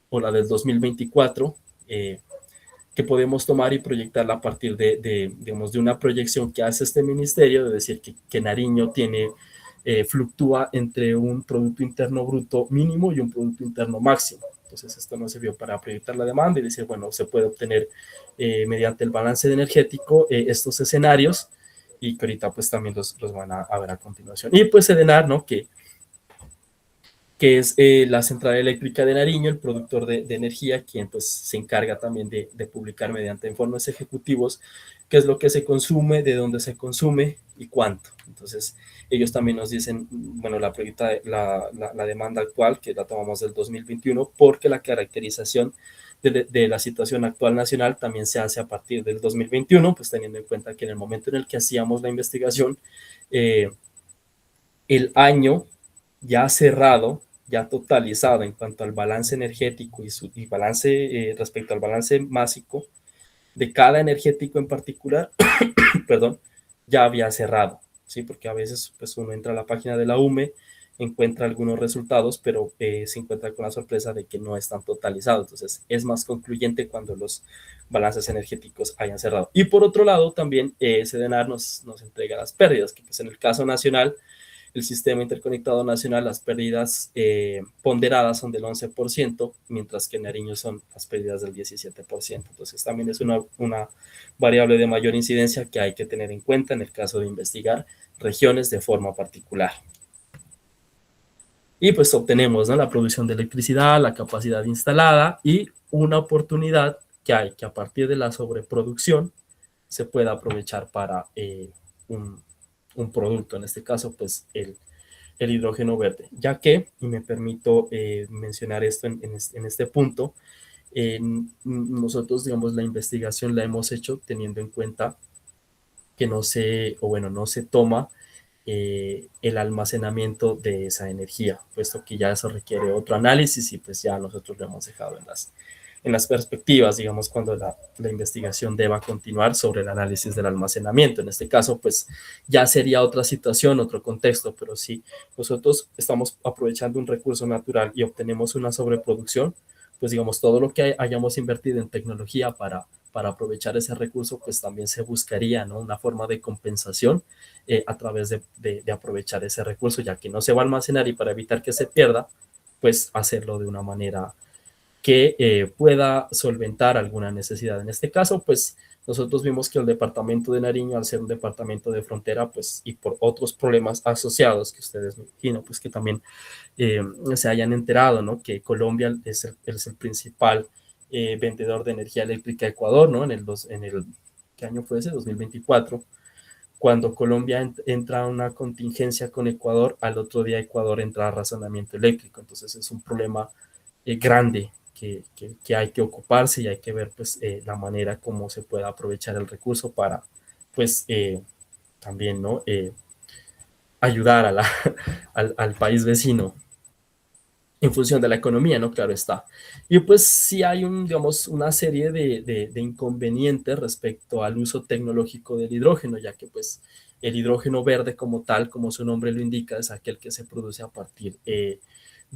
o la del 2024, que podemos tomar y proyectarla a partir digamos, de una proyección que hace este ministerio, de decir que Nariño fluctúa entre un Producto Interno Bruto mínimo y un Producto Interno máximo. Entonces, esto nos sirvió para proyectar la demanda y decir, bueno, se puede obtener mediante el balance energético estos escenarios y que ahorita pues también los van a ver a continuación. Y pues Edenar, ¿no? Que es la central eléctrica de Nariño, el productor de energía, quien pues se encarga también de publicar mediante informes ejecutivos qué es lo que se consume, de dónde se consume y cuánto. Entonces, ellos también nos dicen, bueno, la demanda actual, que la tomamos del 2021, porque la caracterización de la situación actual nacional también se hace a partir del 2021, pues teniendo en cuenta que en el momento en el que hacíamos la investigación, eh, el año ya cerrado, ya totalizado en cuanto al balance energético y balance respecto al balance másico de cada energético en particular, perdón, ya había cerrado, ¿sí? Porque a veces pues uno entra a la página de la UME, encuentra algunos resultados, pero se encuentra con la sorpresa de que no están totalizados. Entonces es más concluyente cuando los balances energéticos hayan cerrado. Y por otro lado, también Sedenar nos entrega las pérdidas, que pues en el caso nacional el sistema interconectado nacional, las pérdidas ponderadas son del 11%, mientras que en Nariño son las pérdidas del 17%. Entonces también es una variable de mayor incidencia que hay que tener en cuenta en el caso de investigar regiones de forma particular. Y pues obtenemos, ¿no?, la producción de electricidad, la capacidad instalada y una oportunidad que hay que a partir de la sobreproducción se pueda aprovechar para un producto, en este caso pues el hidrógeno verde, ya que, y me permito mencionar esto en este punto, nosotros, digamos, la investigación la hemos hecho teniendo en cuenta que no se toma el almacenamiento de esa energía, puesto que ya eso requiere otro análisis y pues ya nosotros lo hemos dejado en las perspectivas, digamos, cuando la investigación deba continuar sobre el análisis del almacenamiento. En este caso, pues ya sería otra situación, otro contexto, pero si nosotros estamos aprovechando un recurso natural y obtenemos una sobreproducción, pues digamos, todo lo que hayamos invertido en tecnología para aprovechar ese recurso, pues también se buscaría, ¿no?, una forma de compensación a través de aprovechar ese recurso, ya que no se va a almacenar y para evitar que se pierda, pues hacerlo de una manera que pueda solventar alguna necesidad. En este caso, pues nosotros vimos que el departamento de Nariño, al ser un departamento de frontera, pues y por otros problemas asociados que ustedes me imagino, pues que también se hayan enterado, ¿no?, que Colombia es el principal vendedor de energía eléctrica a Ecuador, ¿no? ¿Qué año fue ese? 2024. Cuando Colombia entra a una contingencia con Ecuador, al otro día Ecuador entra a razonamiento eléctrico. Entonces es un problema grande que hay que ocuparse y hay que ver pues la manera como se pueda aprovechar el recurso para pues también, ¿no?, ayudar al país vecino en función de la economía, ¿no? Claro está. Y pues sí hay digamos, una serie de inconvenientes respecto al uso tecnológico del hidrógeno, ya que pues el hidrógeno verde como tal, como su nombre lo indica, es aquel que se produce a partir de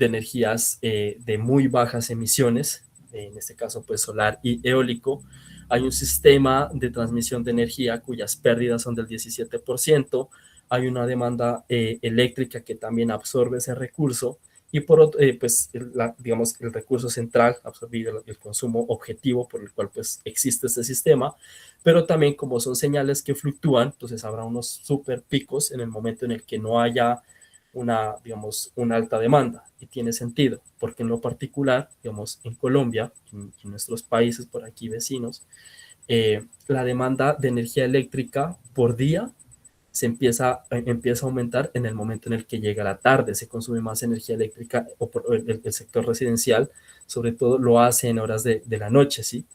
energías de muy bajas emisiones, en este caso pues solar y eólico. Hay un sistema de transmisión de energía cuyas pérdidas son del 17%, hay una demanda eléctrica que también absorbe ese recurso y por otro, pues, digamos, el recurso central absorbido, el consumo objetivo por el cual pues existe este sistema, pero también como son señales que fluctúan, entonces habrá unos super picos en el momento en el que no haya una, digamos, una alta demanda, y tiene sentido, porque en lo particular, digamos, en Colombia, en nuestros países por aquí vecinos, la demanda de energía eléctrica por día empieza a aumentar en el momento en el que llega la tarde, se consume más energía eléctrica, o el sector residencial, sobre todo, lo hace en horas de la noche, ¿sí?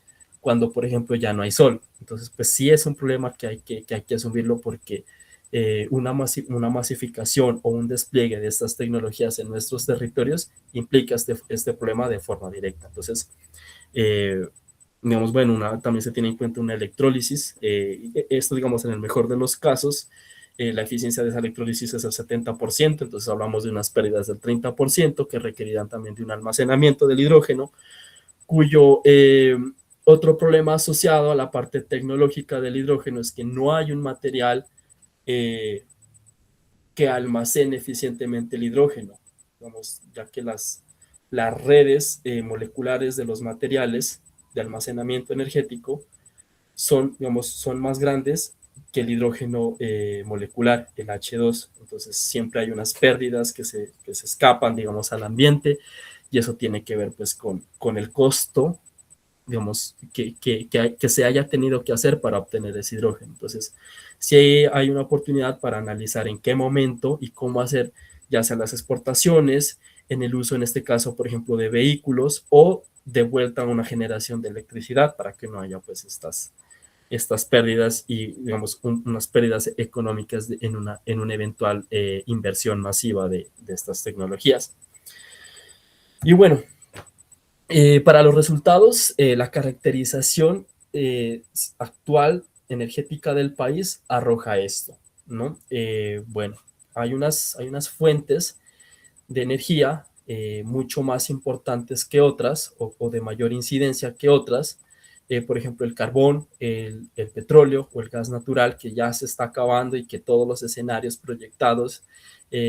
Cuando, por ejemplo, ya no hay sol. Entonces, pues sí es un problema que hay que asumirlo, porque una masificación o un despliegue de estas tecnologías en nuestros territorios implica este problema de forma directa. Entonces, eh, digamos, bueno, también se tiene en cuenta una electrólisis. Esto, digamos, en el mejor de los casos, la eficiencia de esa electrólisis es el 70%, entonces hablamos de unas pérdidas del 30% que requerirán también de un almacenamiento del hidrógeno, cuyo otro problema asociado a la parte tecnológica del hidrógeno es que no hay un material eh, que almacene eficientemente el hidrógeno, digamos, ya que las redes moleculares de los materiales de almacenamiento energético son, digamos, son más grandes que el hidrógeno molecular, el H2. Entonces siempre hay unas pérdidas que se escapan, digamos, al ambiente, y eso tiene que ver pues con el costo, digamos, que se haya tenido que hacer para obtener ese hidrógeno. Entonces, sí hay una oportunidad para analizar en qué momento y cómo hacer, ya sea las exportaciones, en el uso, en este caso, por ejemplo, de vehículos, o de vuelta a una generación de electricidad, para que no haya pues estas pérdidas y, digamos, unas pérdidas económicas en una eventual inversión masiva de estas tecnologías. Y bueno, para los resultados, la caracterización actual energética del país arroja esto, ¿no? Bueno, hay unas fuentes de energía mucho más importantes que otras, o de mayor incidencia que otras. Por ejemplo, el carbón, el petróleo o el gas natural, que ya se está acabando, y que todos los escenarios proyectados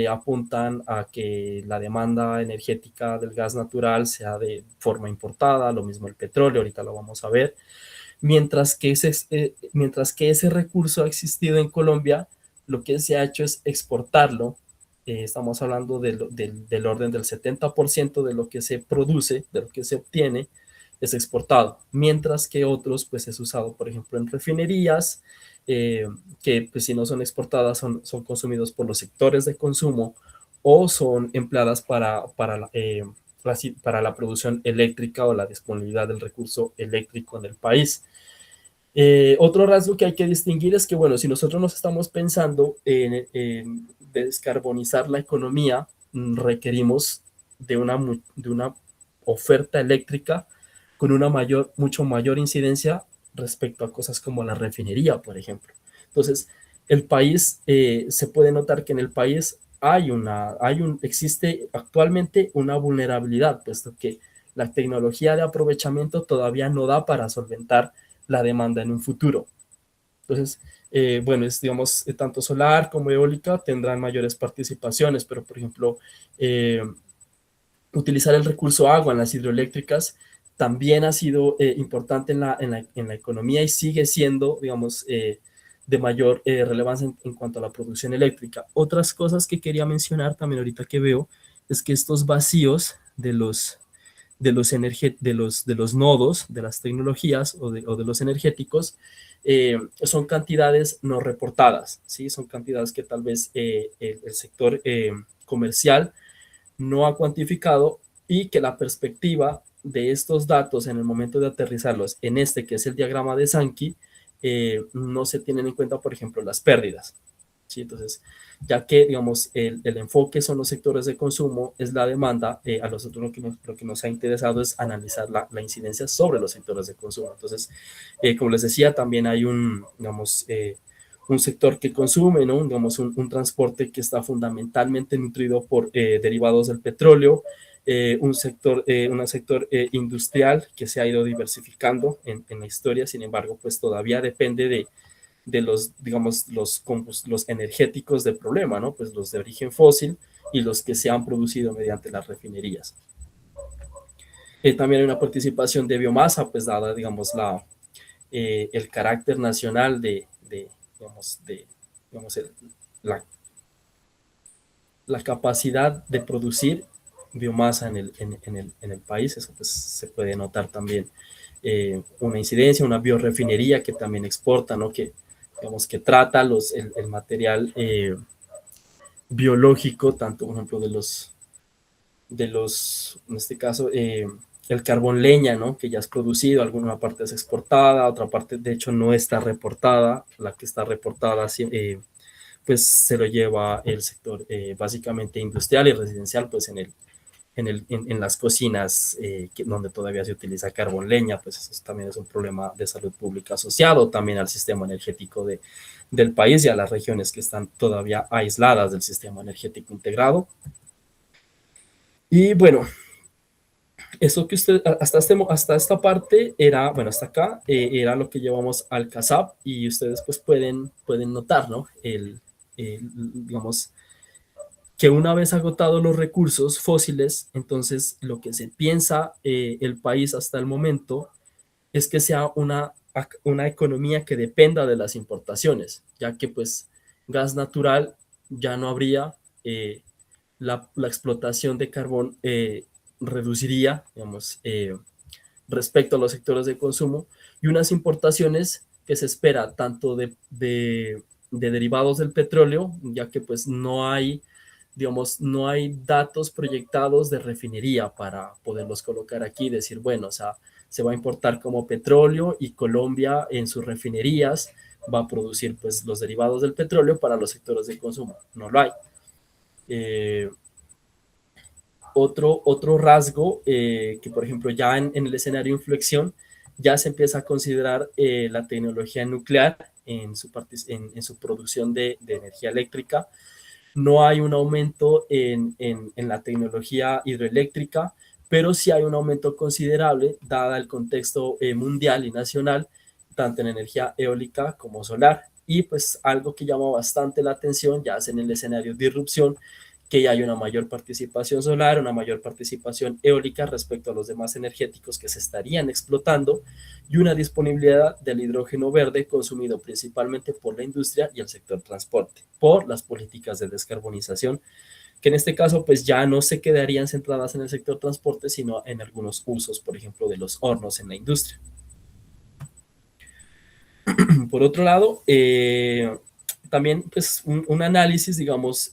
apuntan a que la demanda energética del gas natural sea de forma importada, lo mismo el petróleo, ahorita lo vamos a ver, mientras que ese recurso ha existido en Colombia, lo que se ha hecho es exportarlo. Estamos hablando del orden del 70% de lo que se produce, de lo que se obtiene, es exportado, mientras que otros pues es usado, por ejemplo, en refinerías, eh, que pues si no son exportadas son consumidos por los sectores de consumo, o son empleadas para la producción eléctrica o la disponibilidad del recurso eléctrico en el país. Otro rasgo que hay que distinguir es que, bueno, si nosotros nos estamos pensando en descarbonizar la economía, requerimos de una oferta eléctrica con una mucho mayor incidencia respecto a cosas como la refinería, por ejemplo. Entonces, se puede notar que en el país existe actualmente una vulnerabilidad, puesto que la tecnología de aprovechamiento todavía no da para solventar la demanda en un futuro. Entonces, bueno, digamos, tanto solar como eólica tendrán mayores participaciones, pero por ejemplo, eh, utilizar el recurso agua en las hidroeléctricas también ha sido importante en la economía, y sigue siendo, digamos, de mayor relevancia en cuanto a la producción eléctrica. Otras cosas que quería mencionar también ahorita que veo es que estos vacíos de los nodos, de las tecnologías, o de los energéticos, son cantidades no reportadas, ¿sí? Son cantidades que tal vez el sector comercial no ha cuantificado, y que la perspectiva de estos datos en el momento de aterrizarlos en este, que es el diagrama de Sankey, no se tienen en cuenta, por ejemplo, las pérdidas. ¿Sí? Entonces, ya que, digamos, el enfoque son los sectores de consumo, es la demanda, a nosotros lo que nos ha interesado es analizar la incidencia sobre los sectores de consumo. Entonces, como les decía, también hay digamos, un sector que consume, ¿no? Digamos, un transporte que está fundamentalmente nutrido por derivados del petróleo, un sector industrial que se ha ido diversificando en la historia. Sin embargo, pues todavía depende de los, digamos, los energéticos del problema, ¿no? Pues los de origen fósil y los que se han producido mediante las refinerías. También hay una participación de biomasa, pues dada, digamos, el carácter nacional digamos la, la, capacidad de producir biomasa en el país. Eso pues se puede notar también una incidencia, una biorefinería que también exporta, ¿no? Que, digamos, que trata el material biológico, tanto, por ejemplo, en este caso, el carbón leña, ¿no? Que ya es producido, alguna parte es exportada, otra parte, de hecho, no está reportada. La que está reportada, pues se lo lleva el sector básicamente industrial y residencial, pues en las cocinas donde todavía se utiliza carbón leña, pues eso también es un problema de salud pública asociado también al sistema energético del país y a las regiones que están todavía aisladas del sistema energético integrado. Y bueno, eso que usted, hasta esta parte era, bueno, hasta acá, era lo que llevamos al CASAP, y ustedes pues pueden notar, ¿no? Digamos, que una vez agotados los recursos fósiles, entonces lo que se piensa el país hasta el momento es que sea una economía que dependa de las importaciones, ya que pues gas natural ya no habría, la explotación de carbón reduciría, digamos, respecto a los sectores de consumo, y unas importaciones que se espera tanto de derivados del petróleo, ya que pues no hay, digamos, no hay datos proyectados de refinería para poderlos colocar aquí y decir, bueno, o sea, se va a importar como petróleo y Colombia en sus refinerías va a producir pues los derivados del petróleo para los sectores de consumo. No lo hay. Eh, otro rasgo que, por ejemplo, ya en el escenario de inflexión, ya se empieza a considerar la tecnología nuclear en su producción de energía eléctrica. No hay un aumento en la tecnología hidroeléctrica, pero sí hay un aumento considerable, dada el contexto mundial y nacional, tanto en energía eólica como solar. Y pues algo que llama bastante la atención, ya es en el escenario de irrupción, que hay una mayor participación solar, una mayor participación eólica respecto a los demás energéticos que se estarían explotando, y una disponibilidad del hidrógeno verde consumido principalmente por la industria y el sector transporte, por las políticas de descarbonización, que en este caso pues ya no se quedarían centradas en el sector transporte, sino en algunos usos, por ejemplo, de los hornos en la industria. Por otro lado, también pues un análisis, digamos,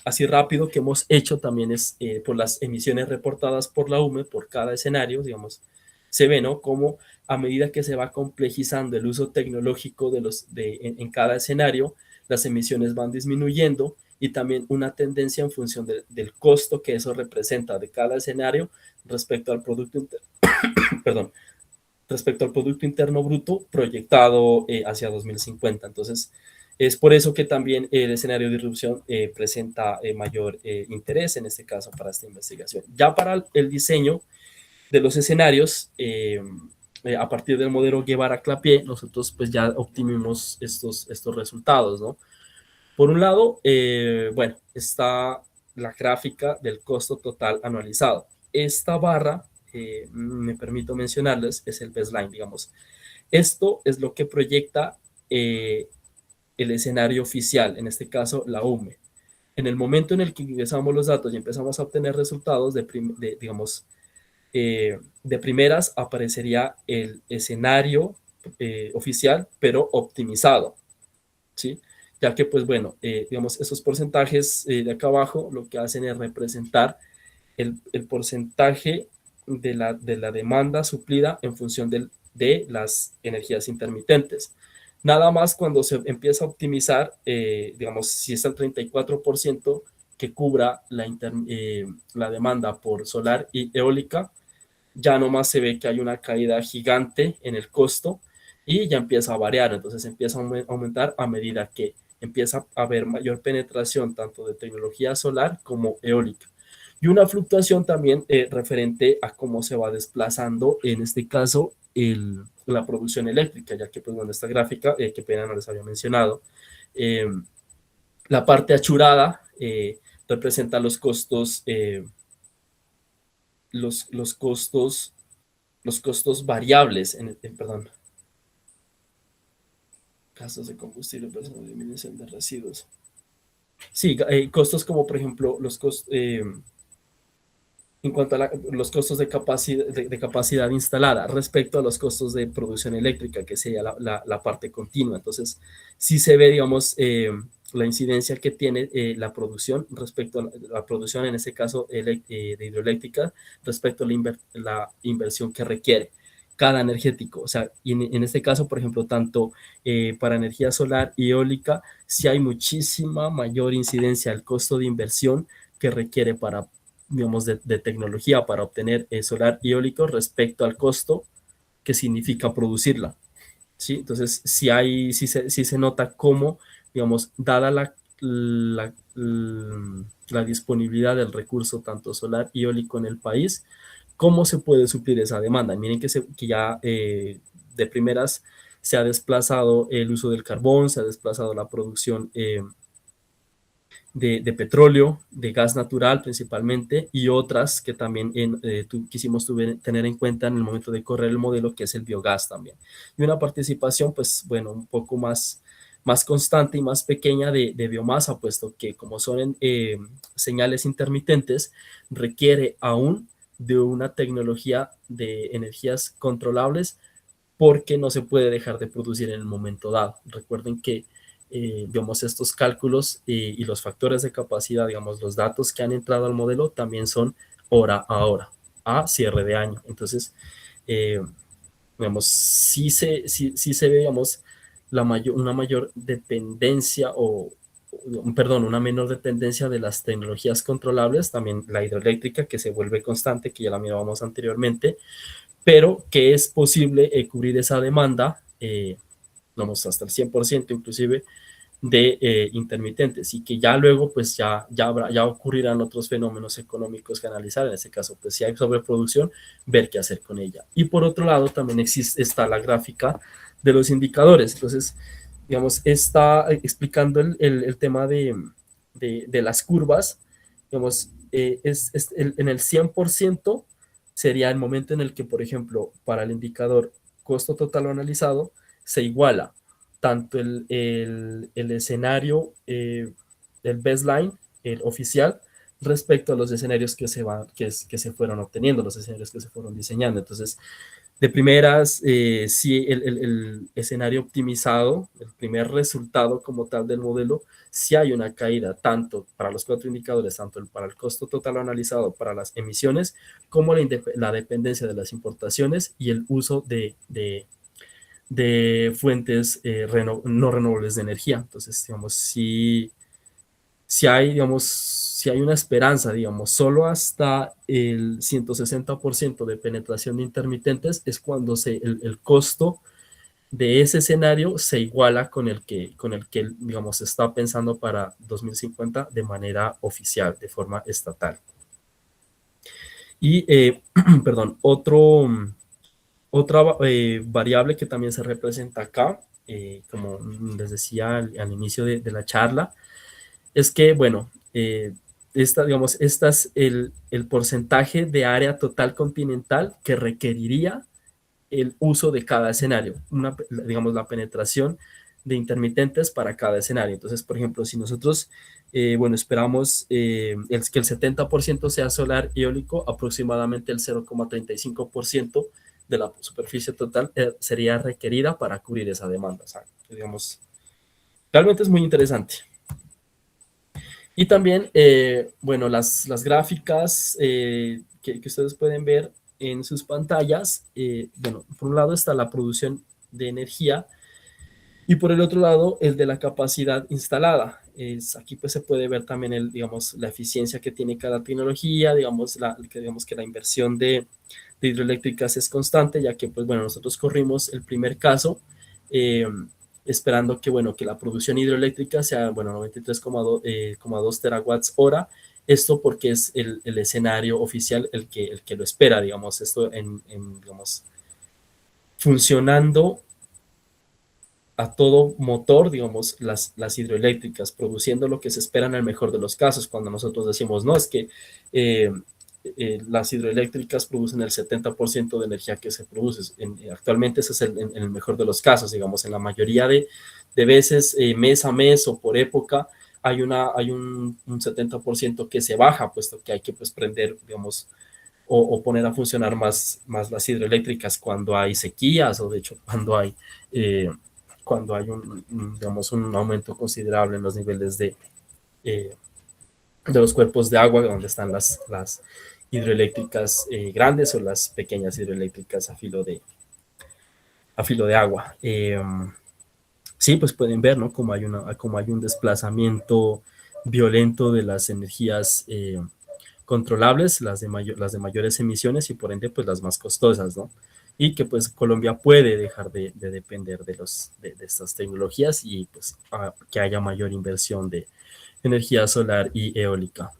así rápido que hemos hecho también es por las emisiones reportadas por la UME por cada escenario, digamos, se ve, ¿no? Cómo a medida que se va complejizando el uso tecnológico en cada escenario, las emisiones van disminuyendo, y también una tendencia en función del costo que eso representa de cada escenario respecto al producto, perdón, respecto al Producto Interno Bruto proyectado hacia 2050. Entonces, es por eso que también el escenario de irrupción presenta mayor interés en este caso para esta investigación. Ya para el diseño de los escenarios, a partir del modelo Guevara-Clapier, nosotros pues ya obtuvimos estos resultados, ¿no? Por un lado, bueno, está la gráfica del costo total anualizado. Esta barra, me permito mencionarles, es el baseline, digamos. Esto es lo que proyecta el escenario oficial, en este caso la UME. En el momento en el que ingresamos los datos y empezamos a obtener resultados digamos, de primeras, aparecería el escenario oficial, pero optimizado, ¿sí? Ya que, pues bueno, digamos, esos porcentajes de acá abajo lo que hacen es representar el porcentaje de la demanda suplida en función de las energías intermitentes. Nada más cuando se empieza a optimizar, digamos, si es el 34% que cubra la demanda por solar y eólica, ya nomás se ve que hay una caída gigante en el costo y ya empieza a variar. Entonces empieza a aumentar a medida que empieza a haber mayor penetración tanto de tecnología solar como eólica. Y una fluctuación también referente a cómo se va desplazando, en este caso, la producción eléctrica, ya que, pues, bueno, esta gráfica, que pena no les había mencionado, eh, la parte achurada representa los costos, los costos, los costos variables, perdón, gastos de combustible, personal, disminución de residuos. Sí, costos como, por ejemplo, los costos, en cuanto a los costos de capacidad instalada respecto a los costos de producción eléctrica, que sería la parte continua. Entonces, sí se ve, digamos, la incidencia que tiene la producción respecto a la producción, en este caso, de hidroeléctrica, respecto a la inversión que requiere cada energético. O sea, y en este caso, por ejemplo, tanto para energía solar y eólica, sí hay muchísima mayor incidencia al costo de inversión que requiere para, digamos, de tecnología para obtener solar y eólico respecto al costo que significa producirla, ¿sí? Entonces, sí se nota cómo, digamos, dada la disponibilidad del recurso tanto solar y eólico en el país, cómo se puede suplir esa demanda. Miren que ya de primeras se ha desplazado el uso del carbón, se ha desplazado la producción petróleo, de gas natural principalmente, y otras que también quisimos tener en cuenta en el momento de correr el modelo, que es el biogás también. Y una participación, pues bueno, un poco más constante y más pequeña de biomasa, puesto que como son señales intermitentes, requiere aún de una tecnología de energías controlables, porque no se puede dejar de producir en el momento dado. Recuerden que, digamos, estos cálculos y los factores de capacidad, digamos, los datos que han entrado al modelo también son hora a hora, a cierre de año. Entonces, eh, digamos, sí se ve, digamos, una mayor dependencia perdón, una menor dependencia de las tecnologías controlables, también la hidroeléctrica, que se vuelve constante, que ya la mirábamos anteriormente, pero que es posible cubrir esa demanda, vamos, hasta el 100% inclusive, de intermitentes, y que ya luego pues ya ocurrirán otros fenómenos económicos que analizar. En este caso, pues si hay sobreproducción, ver qué hacer con ella. Y por otro lado también está la gráfica de los indicadores. Entonces, digamos, está explicando el tema de las curvas. Digamos, en el 100% sería el momento en el que, por ejemplo, para el indicador costo total analizado, se iguala tanto el escenario, el baseline, el oficial, respecto a los escenarios que se fueron obteniendo, los escenarios que se fueron diseñando. Entonces, de primeras, sí, el escenario optimizado, el primer resultado como tal del modelo, sí hay una caída, tanto para los cuatro indicadores, tanto para el costo total analizado, para las emisiones, como la dependencia de las importaciones y el uso de fuentes no renovables de energía. Entonces, digamos, si hay una esperanza, digamos, solo hasta el 160% de penetración de intermitentes es cuando el costo de ese escenario se iguala con el que, digamos, se está pensando para 2050 de manera oficial, de forma estatal. Y, perdón, otra variable que también se representa acá, como les decía al inicio de la charla, es que, bueno, digamos, esta es el porcentaje de área total continental que requeriría el uso de cada escenario, digamos, la penetración de intermitentes para cada escenario. Entonces, por ejemplo, si nosotros, bueno, esperamos que el 70% sea solar y eólico, aproximadamente el 0,35% de la superficie total sería requerida para cubrir esa demanda. O sea, digamos, realmente es muy interesante. Y también, bueno, las gráficas que ustedes pueden ver en sus pantallas, bueno, por un lado está la producción de energía y por el otro lado el de la capacidad instalada. Aquí pues se puede ver también digamos, la eficiencia que tiene cada tecnología, digamos, digamos que la inversión de hidroeléctricas es constante, ya que pues bueno, nosotros corrimos el primer caso, eh, esperando que, bueno, que la producción hidroeléctrica sea, bueno, 93,2 terawatts hora. Esto porque es el escenario oficial el que lo espera, digamos, esto digamos, funcionando a todo motor, digamos, las hidroeléctricas, produciendo lo que se espera en el mejor de los casos, cuando nosotros decimos, no, es que eh, las hidroeléctricas producen el 70% de energía que se produce. Actualmente ese es en el mejor de los casos, digamos, en la mayoría de veces, mes a mes o por época, hay un 70% que se baja, puesto que hay que pues, prender, digamos, o poner a funcionar más las hidroeléctricas cuando hay sequías o de hecho eh, cuando hay digamos, un aumento considerable en los niveles de los cuerpos de agua donde están las hidroeléctricas grandes o las pequeñas hidroeléctricas a filo de agua. Sí, pues pueden ver, ¿no? Como hay un desplazamiento violento de las energías controlables, las de mayores emisiones y por ende pues las más costosas, ¿no? Y que pues Colombia puede dejar de depender de estas tecnologías y pues que haya mayor inversión de energía solar y eólica.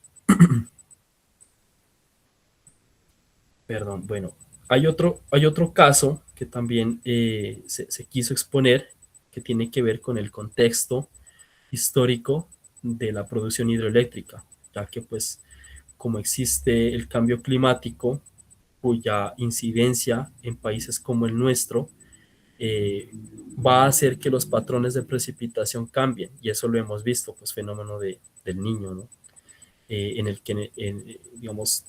Perdón, bueno, hay otro caso que también se quiso exponer que tiene que ver con el contexto histórico de la producción hidroeléctrica, ya que pues como existe el cambio climático, cuya incidencia en países como el nuestro eh, va a hacer que los patrones de precipitación cambien, y eso lo hemos visto, pues fenómeno del niño, ¿no? En el que, digamos,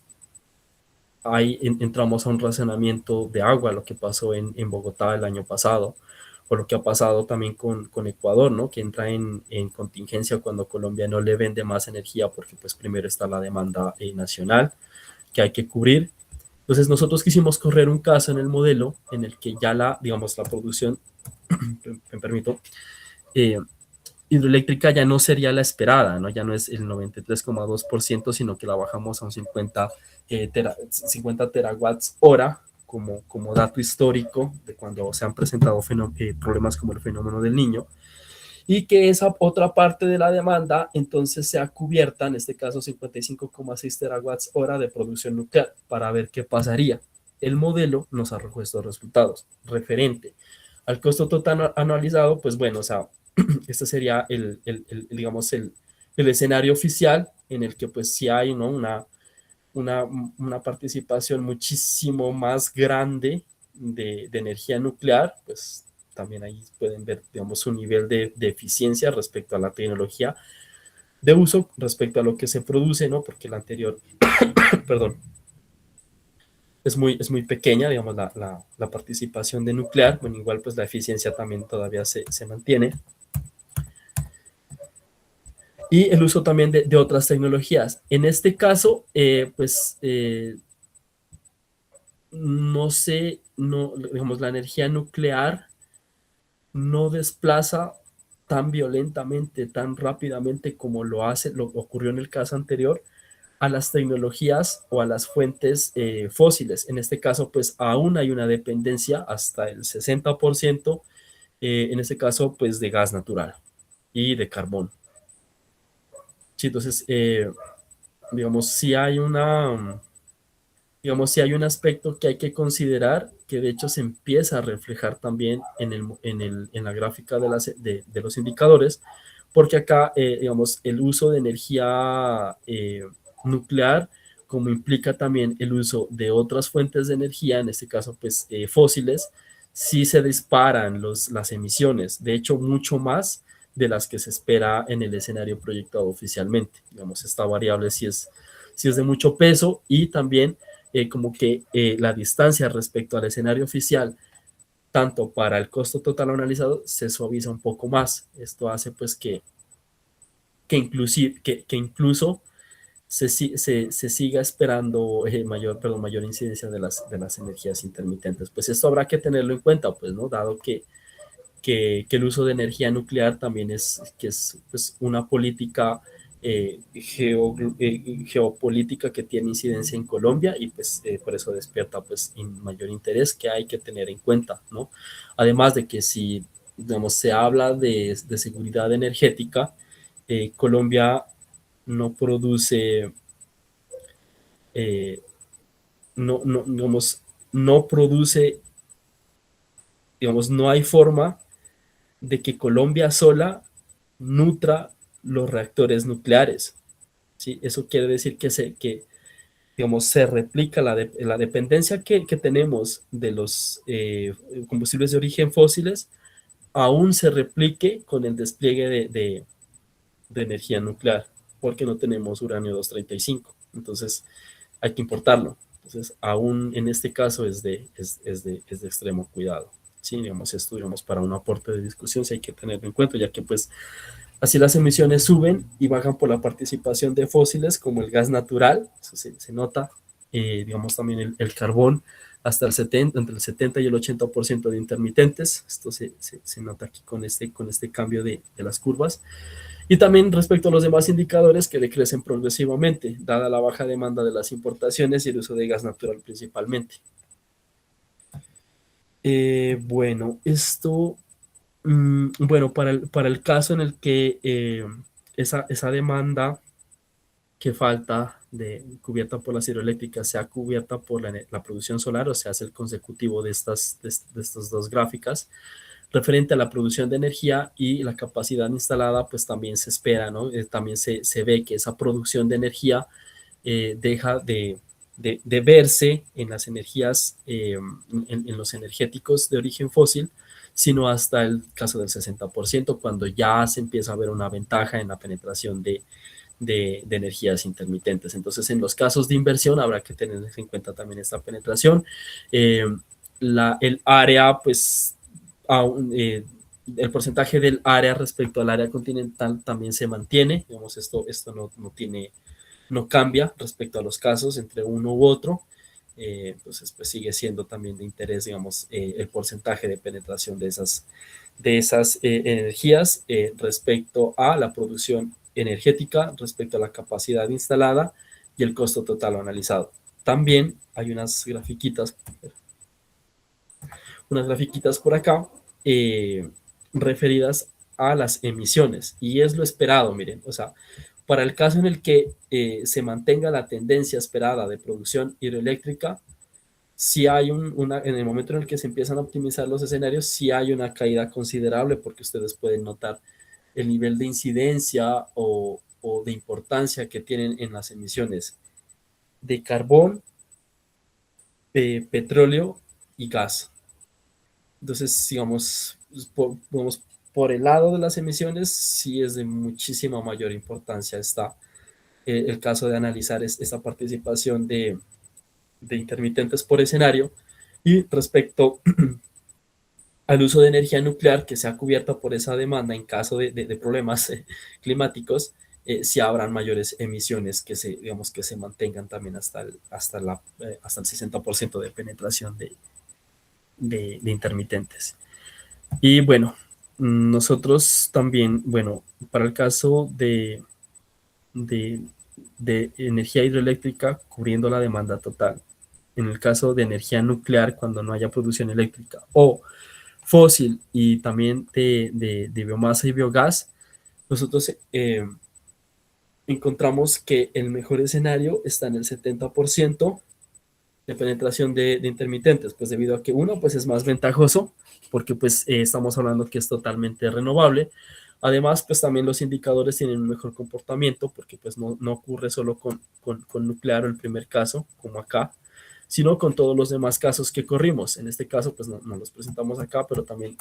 entramos a un racionamiento de agua, lo que pasó en Bogotá el año pasado, o lo que ha pasado también con Ecuador, ¿no? Que entra en contingencia cuando Colombia no le vende más energía porque pues primero está la demanda nacional que hay que cubrir. Entonces nosotros quisimos correr un caso en el modelo en el que ya digamos, la producción, me permito, eh, hidroeléctrica ya no sería la esperada, ¿no? Ya no es el 93,2%, sino que la bajamos a un 50 terawatts hora como dato histórico de cuando se han presentado problemas como el fenómeno del niño, y que esa otra parte de la demanda entonces sea cubierta, en este caso 55,6 terawatts hora de producción nuclear, para ver qué pasaría. El modelo nos arrojó estos resultados. Referente al costo total anualizado, pues bueno, o sea, este sería digamos, el escenario oficial en el que pues sí hay, ¿no? una, una participación muchísimo más grande de energía nuclear, pues también ahí pueden ver, digamos, su nivel de eficiencia respecto a la tecnología de uso, respecto a lo que se produce, ¿no? Porque la anterior, perdón, es muy pequeña, digamos, la participación de nuclear. Bueno, igual pues la eficiencia también todavía se mantiene. Y el uso también de otras tecnologías. En este caso, no sé, no, digamos, la energía nuclear no desplaza tan violentamente, tan rápidamente como lo ocurrió en el caso anterior, a las tecnologías o a las fuentes fósiles. En este caso, pues aún hay una dependencia hasta el 60%, en este caso, pues de gas natural y de carbón. Sí, entonces, digamos, si hay digamos, si hay un aspecto que hay que considerar, que de hecho se empieza a reflejar también en la gráfica de los indicadores, porque acá, digamos, el uso de energía nuclear, como implica también el uso de otras fuentes de energía, en este caso, pues, fósiles, sí se disparan las emisiones, de hecho, mucho más de las que se espera en el escenario proyectado oficialmente. Digamos, esta variable sí es de mucho peso, y también como que la distancia respecto al escenario oficial, tanto para el costo total analizado, se suaviza un poco más. Esto hace pues que incluso se siga esperando mayor incidencia de las energías intermitentes. Pues esto habrá que tenerlo en cuenta, pues, ¿no? Dado que el uso de energía nuclear también es pues, una política geopolítica que tiene incidencia en Colombia, y pues por eso despierta pues mayor interés que hay que tener en cuenta, ¿no? Además de que si, digamos, se habla de seguridad energética, Colombia no produce, eh, no, digamos, no produce digamos, no hay forma de que Colombia sola nutra los reactores nucleares. ¿Sí? Eso quiere decir que digamos, se replica la dependencia que tenemos de los combustibles de origen fósiles, aún se replique con el despliegue de energía nuclear, porque no tenemos uranio 235. Entonces, hay que importarlo. Entonces, aún en este caso es de extremo cuidado. Sí, digamos, esto, digamos, para un aporte de discusión, sí hay que tenerlo en cuenta, ya que pues así las emisiones suben y bajan por la participación de fósiles como el gas natural, eso se nota, digamos también el carbón, hasta el 70, entre el 70 y el 80% de intermitentes, esto se nota aquí con este cambio de las curvas. Y también respecto a los demás indicadores que decrecen progresivamente, dada la baja demanda de las importaciones y el uso de gas natural principalmente. Bueno, esto, bueno, para el caso en el que esa demanda que falta cubierta por las hidroeléctricas sea cubierta por la producción solar, o sea, es el consecutivo de estas dos gráficas. Referente a la producción de energía y la capacidad instalada, pues también se espera, ¿no? También se ve que esa producción de energía deja de verse en las energías, en los energéticos de origen fósil, sino hasta el caso del 60%, cuando ya se empieza a ver una ventaja en la penetración de energías intermitentes. Entonces, en los casos de inversión habrá que tener en cuenta también esta penetración. Eh, el área, pues, aún, el porcentaje del área respecto al área continental también se mantiene. Digamos, esto no tiene, no cambia respecto a los casos entre uno u otro. Entonces, pues sigue siendo también de interés, digamos, el porcentaje de penetración de esas energías respecto a la producción energética, respecto a la capacidad instalada y el costo total analizado. También hay unas grafiquitas por acá referidas a las emisiones y es lo esperado, miren, o sea, para el caso en el que se mantenga la tendencia esperada de producción hidroeléctrica, si hay en el momento en el que se empiezan a optimizar los escenarios, si hay una caída considerable porque ustedes pueden notar el nivel de incidencia o de importancia que tienen en las emisiones de carbón, petróleo y gas. Entonces, digamos, por el lado de las emisiones, sí es de muchísima mayor importancia está el caso de analizar esta participación de intermitentes por escenario y respecto al uso de energía nuclear que sea cubierta por esa demanda en caso de problemas climáticos, si habrán mayores emisiones digamos, que se mantengan también hasta el 60% de penetración de intermitentes. Y bueno, nosotros también, bueno, para el caso de, de energía hidroeléctrica cubriendo la demanda total, en el caso de energía nuclear cuando no haya producción eléctrica o fósil y también de biomasa y biogás, nosotros encontramos que el mejor escenario está en el 70% de penetración de intermitentes, pues debido a que uno, pues es más ventajoso, porque pues estamos hablando que es totalmente renovable. Además, pues también los indicadores tienen un mejor comportamiento, porque pues no ocurre solo con nuclear o el primer caso, como acá, sino con todos los demás casos que corrimos. En este caso, pues no los presentamos acá, pero también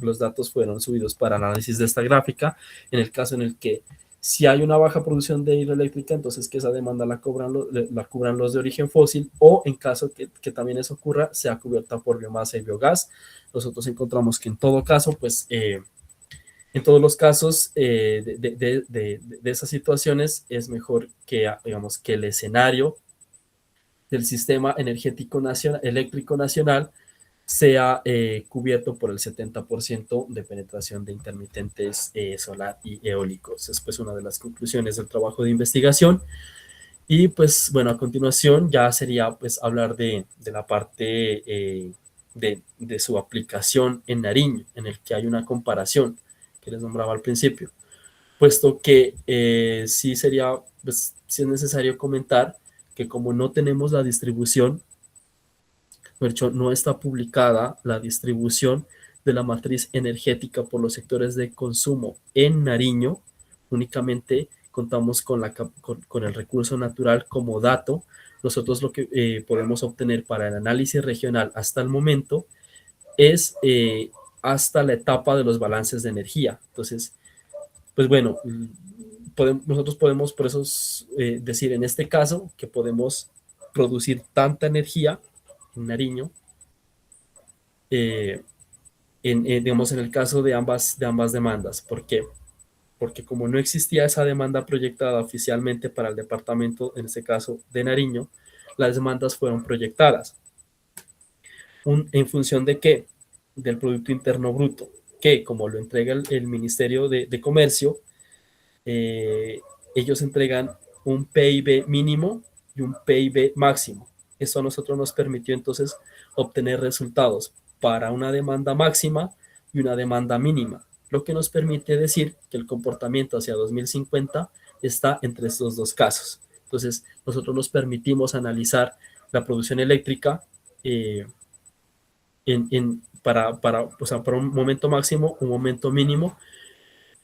los datos fueron subidos para análisis de esta gráfica, en el caso en el que si hay una baja producción de hidroeléctrica, entonces que esa demanda la cubran los de origen fósil o en caso que también eso ocurra, sea cubierta por biomasa y biogás. Nosotros encontramos que en todo caso, pues en todos los casos de esas situaciones es mejor que, digamos, que el escenario del sistema energético nacional, eléctrico nacional sea cubierto por el 70% de penetración de intermitentes solar y eólicos. Es pues una de las conclusiones del trabajo de investigación. Y pues bueno, a continuación ya sería pues hablar de la parte de su aplicación en Nariño, en el que hay una comparación que les nombraba al principio, puesto que sí sería, pues sí es necesario comentar que como no tenemos la distribución, de hecho, no está publicada la distribución de la matriz energética por los sectores de consumo en Nariño. Únicamente contamos con el recurso natural como dato. Nosotros lo que podemos obtener para el análisis regional hasta el momento es hasta la etapa de los balances de energía. Entonces, pues bueno, nosotros podemos por eso decir en este caso que podemos producir tanta energía en Nariño, eh, digamos, en el caso de ambas demandas. ¿Por qué? Porque como no existía esa demanda proyectada oficialmente para el departamento, en este caso de Nariño, las demandas fueron proyectadas. ¿En función de qué? Del Producto Interno Bruto, que como lo entrega el Ministerio de Comercio, eh, ellos entregan un PIB mínimo y un PIB máximo. Eso a nosotros nos permitió entonces obtener resultados para una demanda máxima y una demanda mínima, lo que nos permite decir que el comportamiento hacia 2050 está entre estos dos casos. Entonces, nosotros nos permitimos analizar la producción eléctrica o sea, para un momento máximo, un momento mínimo,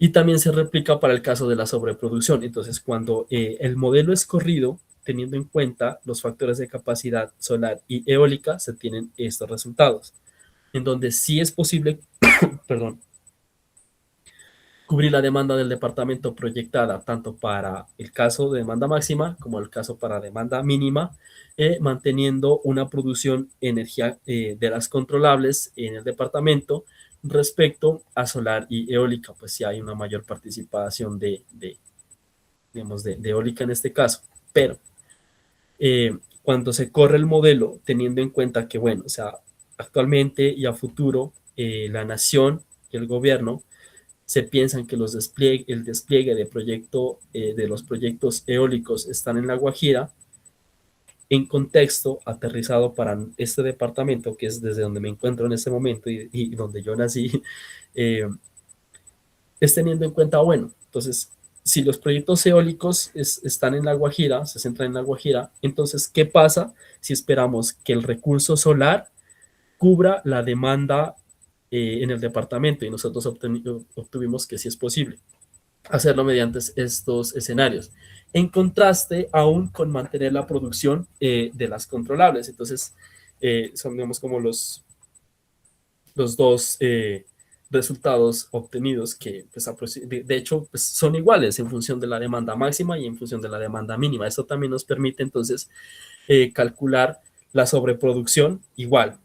y también se replica para el caso de la sobreproducción. Entonces, cuando el modelo es corrido, teniendo en cuenta los factores de capacidad solar y eólica, se tienen estos resultados, en donde sí es posible, perdón, cubrir la demanda del departamento proyectada tanto para el caso de demanda máxima como el caso para demanda mínima, manteniendo una producción de energía de las controlables en el departamento respecto a solar y eólica, pues sí hay una mayor participación digamos, de eólica en este caso. Pero cuando se corre el modelo, teniendo en cuenta que, bueno, o sea, actualmente y a futuro, la nación y el gobierno se piensan que el despliegue de los proyectos eólicos están en La Guajira, en contexto aterrizado para este departamento, que es desde donde me encuentro en este momento y donde yo nací, eh, es teniendo en cuenta, bueno, entonces, si los proyectos eólicos están en La Guajira, se centran en La Guajira, entonces, ¿qué pasa si esperamos que el recurso solar cubra la demanda en el departamento? Y nosotros obtuvimos que sí es posible hacerlo mediante estos escenarios, en contraste aún con mantener la producción de las controlables. Entonces, son, digamos, como los dos resultados obtenidos que, pues, de hecho, pues, son iguales en función de la demanda máxima y en función de la demanda mínima. Esto también nos permite, entonces, calcular la sobreproducción igual.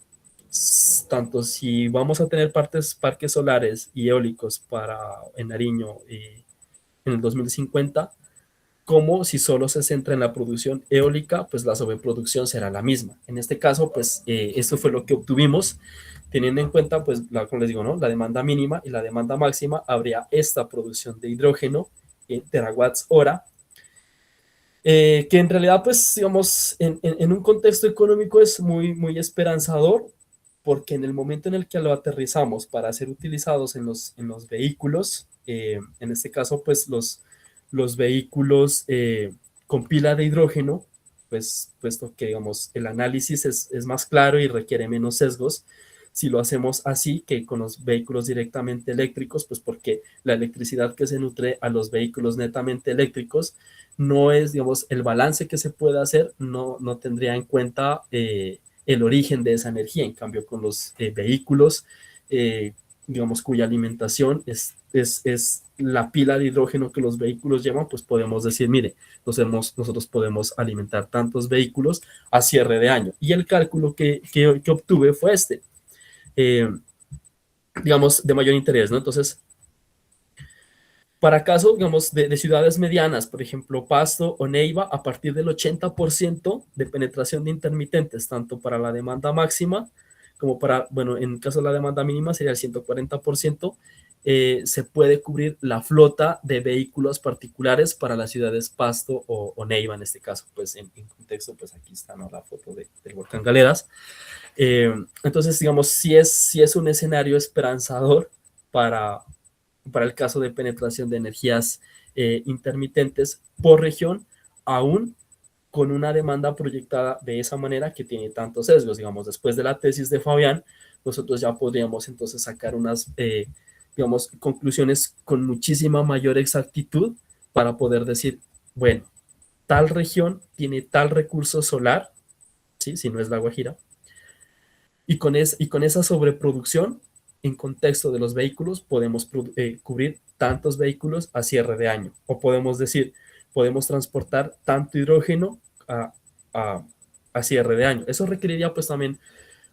Tanto si vamos a tener parques solares y eólicos en Nariño en el 2050, como si solo se centra en la producción eólica, pues la sobreproducción será la misma. En este caso, pues esto fue lo que obtuvimos, teniendo en cuenta, pues, como les digo, ¿no? La demanda mínima y la demanda máxima, habría esta producción de hidrógeno en terawatts hora, que en realidad, pues, digamos, en un contexto económico es muy, muy esperanzador, porque en el momento en el que lo aterrizamos para ser utilizados en los vehículos, en este caso, pues los vehículos con pila de hidrógeno, pues puesto que, digamos, el análisis es más claro y requiere menos sesgos, si lo hacemos así que con los vehículos directamente eléctricos, pues porque la electricidad que se nutre a los vehículos netamente eléctricos no es, digamos, el balance que se puede hacer, no tendría en cuenta el origen de esa energía. En cambio, con los vehículos, digamos, cuya alimentación es la pila de hidrógeno que los vehículos llevan, pues podemos decir, mire, nosotros podemos alimentar tantos vehículos a cierre de año. Y el cálculo que obtuve fue este, eh, digamos, de mayor interés, ¿no? Entonces, para casos, digamos, de ciudades medianas, por ejemplo, Pasto o Neiva, a partir del 80% de penetración de intermitentes, tanto para la demanda máxima como para, bueno, en caso de la demanda mínima sería el 140%, se puede cubrir la flota de vehículos particulares para las ciudades Pasto o Neiva, en este caso, pues en contexto, pues aquí está, ¿no?, la foto del volcán Galeras. Entonces, digamos, sí es un escenario esperanzador para, para el caso de penetración de energías intermitentes por región, aún con una demanda proyectada de esa manera que tiene tantos sesgos. Digamos, después de la tesis de Fabián, nosotros ya podríamos entonces sacar unas, digamos, conclusiones con muchísima mayor exactitud para poder decir, bueno, tal región tiene tal recurso solar, ¿sí? Si no es la Guajira, y con esa sobreproducción, en contexto de los vehículos, podemos cubrir tantos vehículos a cierre de año. O podemos decir, podemos transportar tanto hidrógeno a, a, a cierre de año. Eso requeriría pues también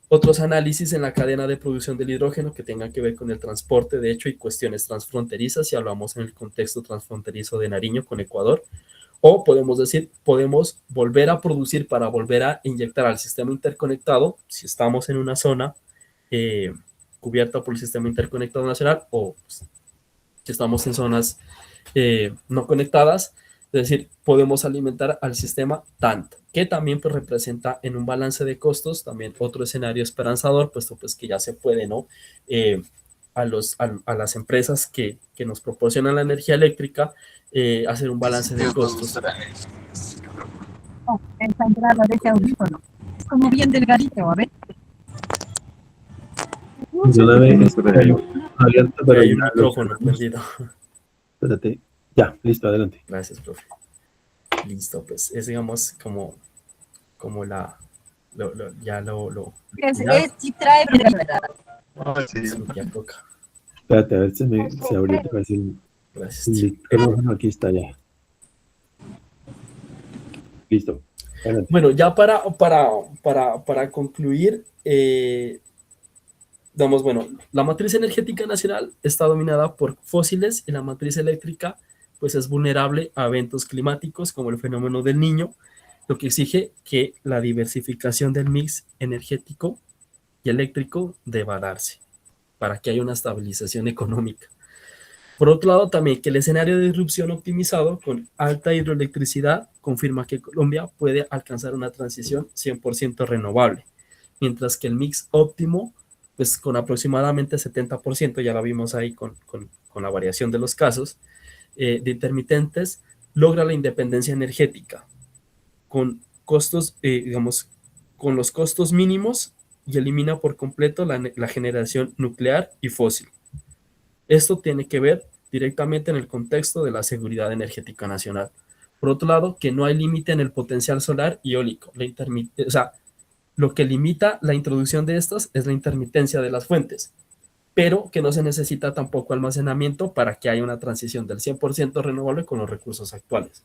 otros análisis en la cadena de producción del hidrógeno que tengan que ver con el transporte, de hecho, y cuestiones transfronterizas, si hablamos en el contexto transfronterizo de Nariño con Ecuador. O podemos decir, podemos volver a producir para volver a inyectar al sistema interconectado, si estamos en una zona eh, cubierta por el sistema interconectado nacional, o pues, si estamos en zonas no conectadas, es decir, podemos alimentar al sistema tanto, que también pues representa en un balance de costos también otro escenario esperanzador, puesto pues que ya se puede, ¿no? A las empresas que nos proporcionan la energía eléctrica, hacer un balance de costos. Oh, está entrada de ese audífono. Es como bien delgadito, a ver. Yo la veo abierta, Y pero hay ya un micrófono prendido. Espérate. Ya, listo, adelante. Gracias, profe. Listo, pues es, digamos, como Es sí trae verdad. Sí, ya toca. Espérate, a ver si se abrió otra vez el Gracias, micrófono. Aquí está ya. Listo. Adelante. Bueno, ya para concluir, digamos, bueno, la matriz energética nacional está dominada por fósiles y la matriz eléctrica pues es vulnerable a eventos climáticos como el fenómeno del Niño, lo que exige que la diversificación del mix energético y eléctrico deba darse para que haya una estabilización económica. Por otro lado, también que el escenario de disrupción optimizado con alta hidroelectricidad confirma que Colombia puede alcanzar una transición 100% renovable, mientras que el mix óptimo, pues con aproximadamente 70%, ya lo vimos ahí con la variación de los casos, de intermitentes, logra la independencia energética con costos, digamos, con los costos mínimos y elimina por completo la generación nuclear y fósil. Esto tiene que ver directamente en el contexto de la seguridad energética nacional. Por otro lado, que no hay límite en el potencial solar y eólico. O sea, lo que limita la introducción de estos es la intermitencia de las fuentes, pero que no se necesita tampoco almacenamiento para que haya una transición del 100% renovable con los recursos actuales.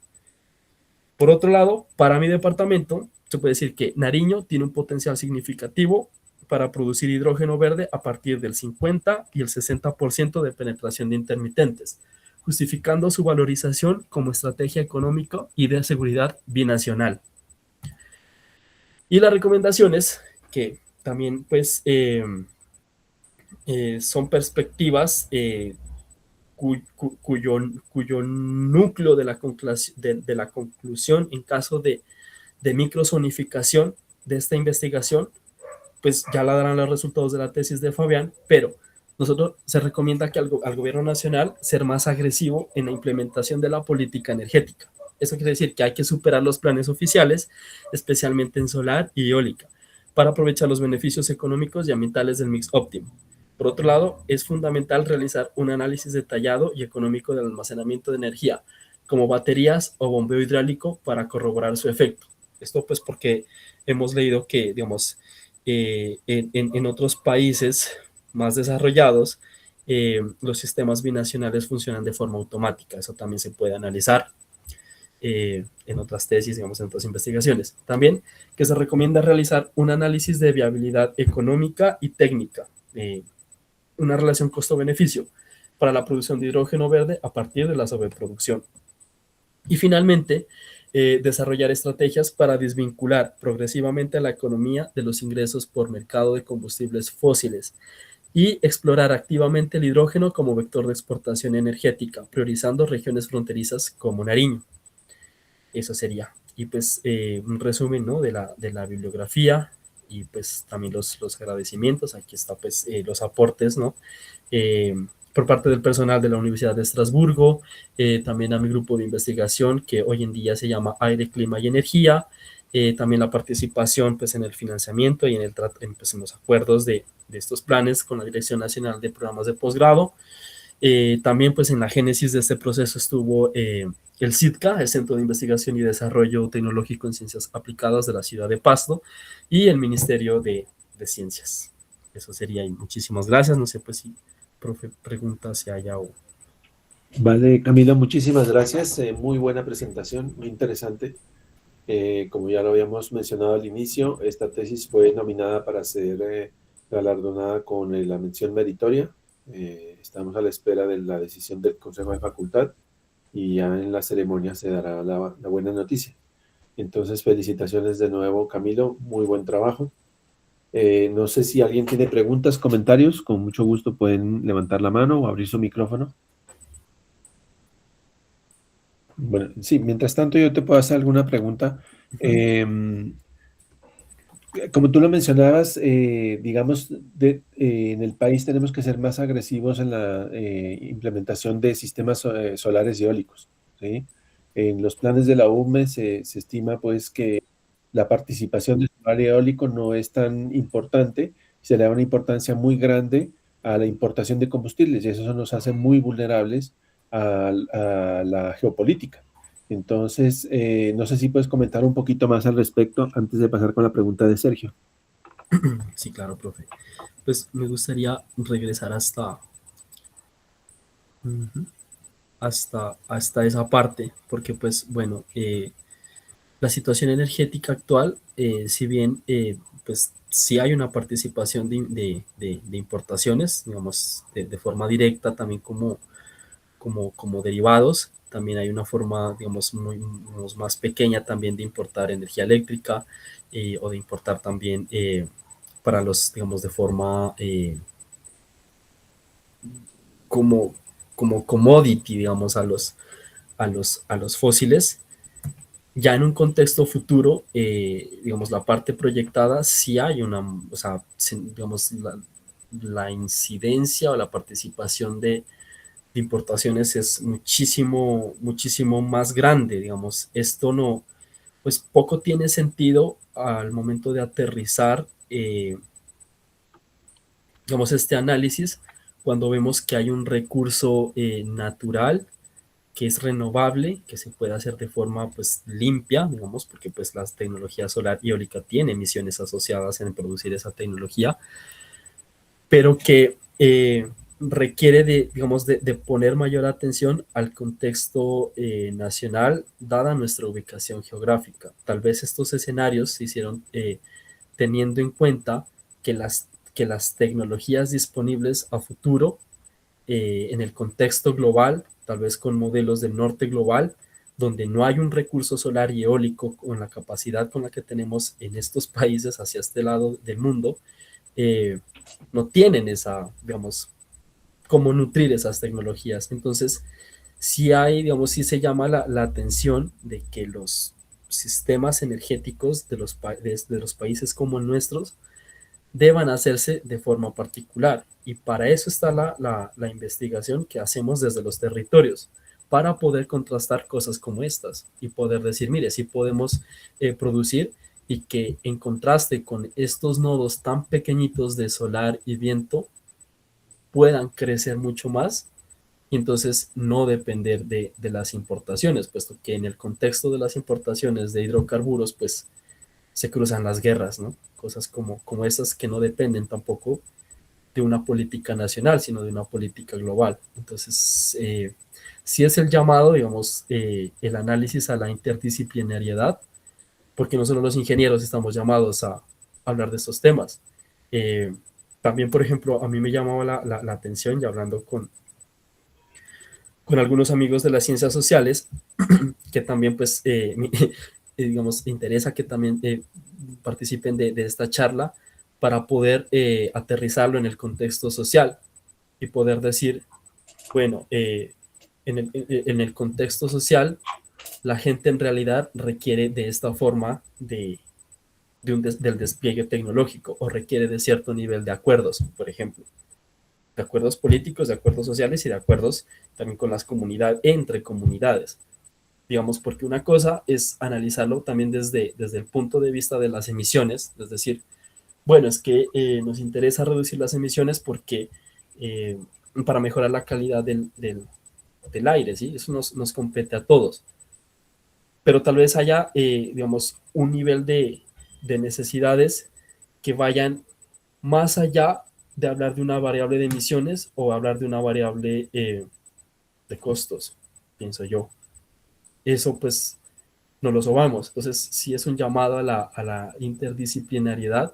Por otro lado, para mi departamento, se puede decir que Nariño tiene un potencial significativo para producir hidrógeno verde a partir del 50 y el 60% de penetración de intermitentes, justificando su valorización como estrategia económica y de seguridad binacional. Y las recomendaciones, que también pues son perspectivas cuyo núcleo de la conclusión en caso de microzonificación de esta investigación, pues ya la darán los resultados de la tesis de Fabián, pero nosotros se recomienda que al gobierno nacional ser más agresivo en la implementación de la política energética. Eso quiere decir que hay que superar los planes oficiales, especialmente en solar y eólica, para aprovechar los beneficios económicos y ambientales del mix óptimo. Por otro lado, es fundamental realizar un análisis detallado y económico del almacenamiento de energía, como baterías o bombeo hidráulico, para corroborar su efecto. Esto pues porque hemos leído que, digamos, en otros países más desarrollados, los sistemas binacionales funcionan de forma automática. Eso también se puede analizar en otras tesis, digamos, en otras investigaciones. También que se recomienda realizar un análisis de viabilidad económica y técnica, una relación costo-beneficio para la producción de hidrógeno verde a partir de la sobreproducción. Y finalmente, desarrollar estrategias para desvincular progresivamente a la economía de los ingresos por mercado de combustibles fósiles y explorar activamente el hidrógeno como vector de exportación energética, priorizando regiones fronterizas como Nariño. Eso sería. Y pues un resumen, ¿no?, de la bibliografía y pues también los agradecimientos. Aquí está pues los aportes, ¿no?, por parte del personal de la Universidad de Estrasburgo, también a mi grupo de investigación que hoy en día se llama Aire, Clima y Energía, también la participación pues, en el financiamiento y pues, en los acuerdos de estos planes con la Dirección Nacional de Programas de Posgrado. También pues en la génesis de este proceso estuvo el CIDCA, el Centro de Investigación y Desarrollo Tecnológico en Ciencias Aplicadas de la ciudad de Pasto, y el Ministerio de Ciencias. Eso sería, y muchísimas gracias. No sé pues si, profe, pregunta si haya o... Vale, Camilo, muchísimas gracias. Muy buena presentación, muy interesante. Como ya lo habíamos mencionado al inicio, esta tesis fue nominada para ser galardonada con la mención meritoria. Estamos a la espera de la decisión del Consejo de Facultad y ya en la ceremonia se dará la buena noticia. Entonces, felicitaciones de nuevo, Camilo, muy buen trabajo. No sé si alguien tiene preguntas, comentarios, con mucho gusto pueden levantar la mano o abrir su micrófono. Bueno, sí, mientras tanto yo te puedo hacer alguna pregunta. Como tú lo mencionabas, digamos, en el país tenemos que ser más agresivos en la implementación de sistemas solares y eólicos, ¿sí? En los planes de la UME se estima pues que la participación del solar y eólico no es tan importante, se le da una importancia muy grande a la importación de combustibles y eso nos hace muy vulnerables a la geopolítica. Entonces, no sé si puedes comentar un poquito más al respecto antes de pasar con la pregunta de Sergio. Sí, claro, profe. Pues me gustaría regresar hasta esa parte, porque pues bueno, la situación energética actual, si bien pues sí hay una participación de importaciones, digamos, de forma directa, también como derivados, también hay una forma, digamos, digamos, más pequeña también de importar energía eléctrica o de importar también para los, digamos, de forma como, como commodity, digamos, a los fósiles. Ya en un contexto futuro, digamos, la parte proyectada, sí hay una, o sea, digamos, la incidencia o la participación de importaciones es muchísimo, muchísimo más grande, digamos. Esto no, pues poco tiene sentido al momento de aterrizar, digamos, este análisis cuando vemos que hay un recurso natural que es renovable, que se puede hacer de forma pues limpia, digamos, porque pues la tecnología solar y eólica tiene emisiones asociadas en producir esa tecnología, pero que requiere de, digamos, de poner mayor atención al contexto nacional, dada nuestra ubicación geográfica. Tal vez estos escenarios se hicieron teniendo en cuenta que las tecnologías disponibles a futuro en el contexto global, tal vez con modelos del norte global, donde no hay un recurso solar y eólico con la capacidad con la que tenemos en estos países hacia este lado del mundo, eh, no tienen esa, digamos, cómo nutrir esas tecnologías. Entonces, sí hay, digamos, sí se llama la atención de que los sistemas energéticos de los países como nuestros deban hacerse de forma particular. Y para eso está la investigación que hacemos desde los territorios, para poder contrastar cosas como estas y poder decir, mire, si podemos producir y que en contraste con estos nodos tan pequeñitos de solar y viento puedan crecer mucho más y entonces no depender de las importaciones, puesto que en el contexto de las importaciones de hidrocarburos, pues se cruzan las guerras, ¿no? Cosas como esas que no dependen tampoco de una política nacional, sino de una política global. Entonces, sí es el llamado, digamos, el análisis a la interdisciplinariedad, porque no solo los ingenieros estamos llamados a hablar de estos temas. Eh, También, por ejemplo, a mí me llamaba la atención, ya hablando con algunos amigos de las ciencias sociales, que también, pues, digamos, interesa que también participen de esta charla para poder aterrizarlo en el contexto social y poder decir, bueno, en el contexto social, la gente en realidad requiere de esta forma del despliegue tecnológico o requiere de cierto nivel de acuerdos, por ejemplo. de acuerdos políticos, de acuerdos sociales y de acuerdos también con las comunidades, entre comunidades. Digamos, porque una cosa es analizarlo también desde el punto de vista de las emisiones, es decir, bueno, es que nos interesa reducir las emisiones porque eh, para mejorar la calidad del aire, ¿sí? Eso nos compete a todos. Pero tal vez haya, digamos, un nivel de necesidades que vayan más allá de hablar de una variable de emisiones o hablar de una variable de costos, pienso yo. Eso pues no lo sobamos. Entonces, sí es un llamado a la interdisciplinariedad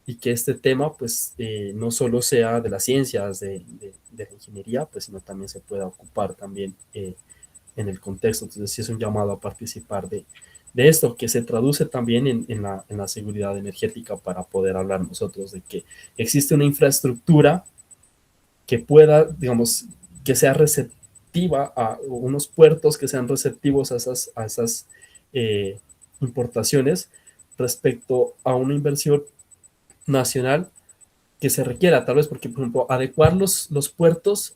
y que este tema pues no solo sea de las ciencias, de la ingeniería, pues sino también se pueda ocupar también en el contexto. Entonces, sí es un llamado a participar de esto, que se traduce también en la seguridad energética para poder hablar nosotros de que existe una infraestructura que pueda, digamos, que sea receptiva a unos puertos que sean receptivos a esas eh, importaciones respecto a una inversión nacional que se requiera, tal vez porque, por ejemplo, adecuar los puertos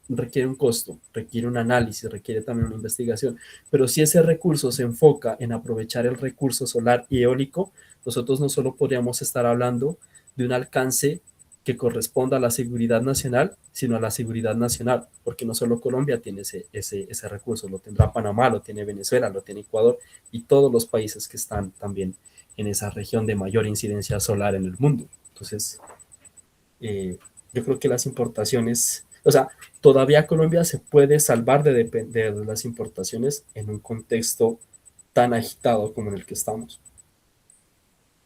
requiere un costo, requiere un análisis, requiere también una investigación, pero si ese recurso se enfoca en aprovechar el recurso solar y eólico, nosotros no solo podríamos estar hablando de un alcance que corresponda a la seguridad nacional, sino a la seguridad nacional, porque no solo Colombia tiene ese recurso, lo tendrá Panamá, lo tiene Venezuela, lo tiene Ecuador y todos los países que están también en esa región de mayor incidencia solar en el mundo. Entonces, eh, yo creo que las importaciones, o sea, todavía Colombia se puede salvar de depender de las importaciones en un contexto tan agitado como en el que estamos.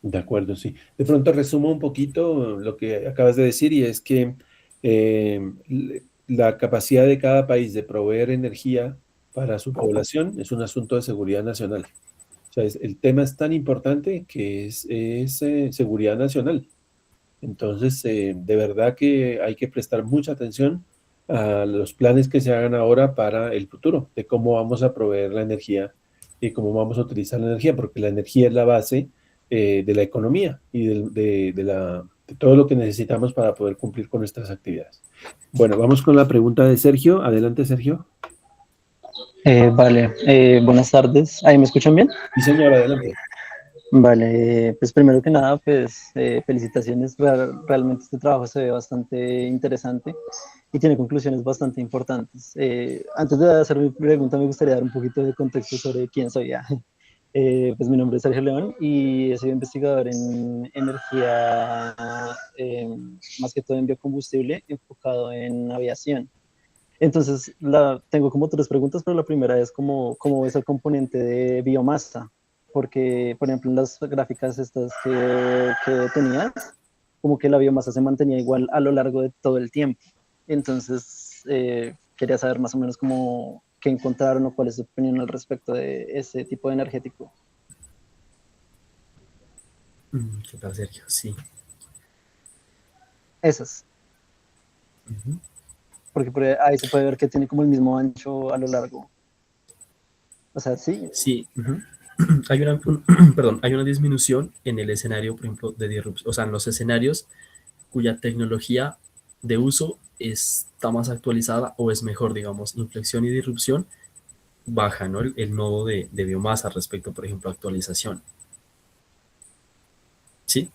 De acuerdo, sí. De pronto resumo un poquito lo que acabas de decir y es que la capacidad de cada país de proveer energía para su población es un asunto de seguridad nacional. O sea, el tema es tan importante que es seguridad nacional. Entonces, de verdad que hay que prestar mucha atención a los planes que se hagan ahora para el futuro, de cómo vamos a proveer la energía y cómo vamos a utilizar la energía, porque la energía es la base de la economía y de todo lo que necesitamos para poder cumplir con nuestras actividades. Bueno, vamos con la pregunta de Sergio. Adelante, Sergio. Vale, buenas tardes. ¿Ahí me escuchan bien? Sí, señor, adelante. Vale, pues primero que nada, pues felicitaciones. Realmente este trabajo se ve bastante interesante y tiene conclusiones bastante importantes. Antes de hacer mi pregunta, me gustaría dar un poquito de contexto sobre quién soy ya. Pues mi nombre es Sergio León y soy investigador en energía, más que todo en biocombustible, enfocado en aviación. Entonces, tengo como tres preguntas, pero la primera es cómo es el componente de biomasa, porque, por ejemplo, en las gráficas estas que tenías, como que la biomasa se mantenía igual a lo largo de todo el tiempo. Entonces, quería saber más o menos qué encontraron o cuál es su opinión al respecto de ese tipo de energético. ¿Qué tal, Sergio? Sí. Esas, Uh-huh. porque ahí se puede ver que tiene como el mismo ancho a lo largo. O sea, sí. Sí. Uh-huh. Perdón, hay una disminución en el escenario, por ejemplo, de disrupción, o sea, en los escenarios cuya tecnología de uso está más actualizada o es mejor, digamos, inflexión y disrupción baja, ¿no? El nodo de biomasa respecto, por ejemplo, a actualización. ¿Sí?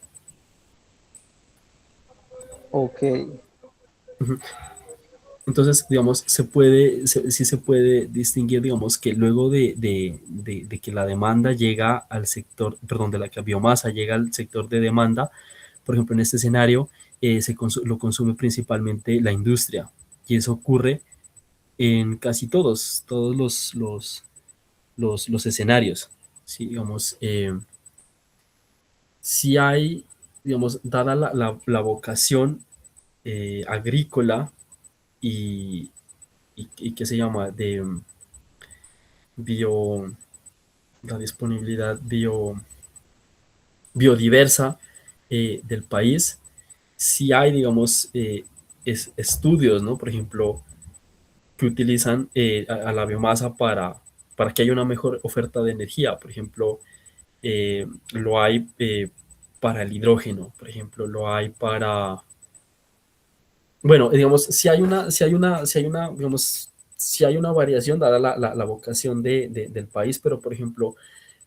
Ok. Uh-huh. Entonces, digamos, sí se puede distinguir, digamos, que luego de que la demanda llega al sector, perdón, de la que la biomasa llega al sector de demanda, por ejemplo, en este escenario, lo consume principalmente la industria. Y eso ocurre en casi todos los escenarios. ¿Sí? Digamos, si hay, digamos, dada la vocación agrícola y, y ¿qué se llama? De bio, la disponibilidad biodiversa del país, si hay, digamos, estudios, ¿no? Por ejemplo, que utilizan a la biomasa para que haya una mejor oferta de energía. Por ejemplo, lo hay para el hidrógeno, por ejemplo, lo hay Bueno, digamos, si hay una variación dada la vocación del país, pero por ejemplo,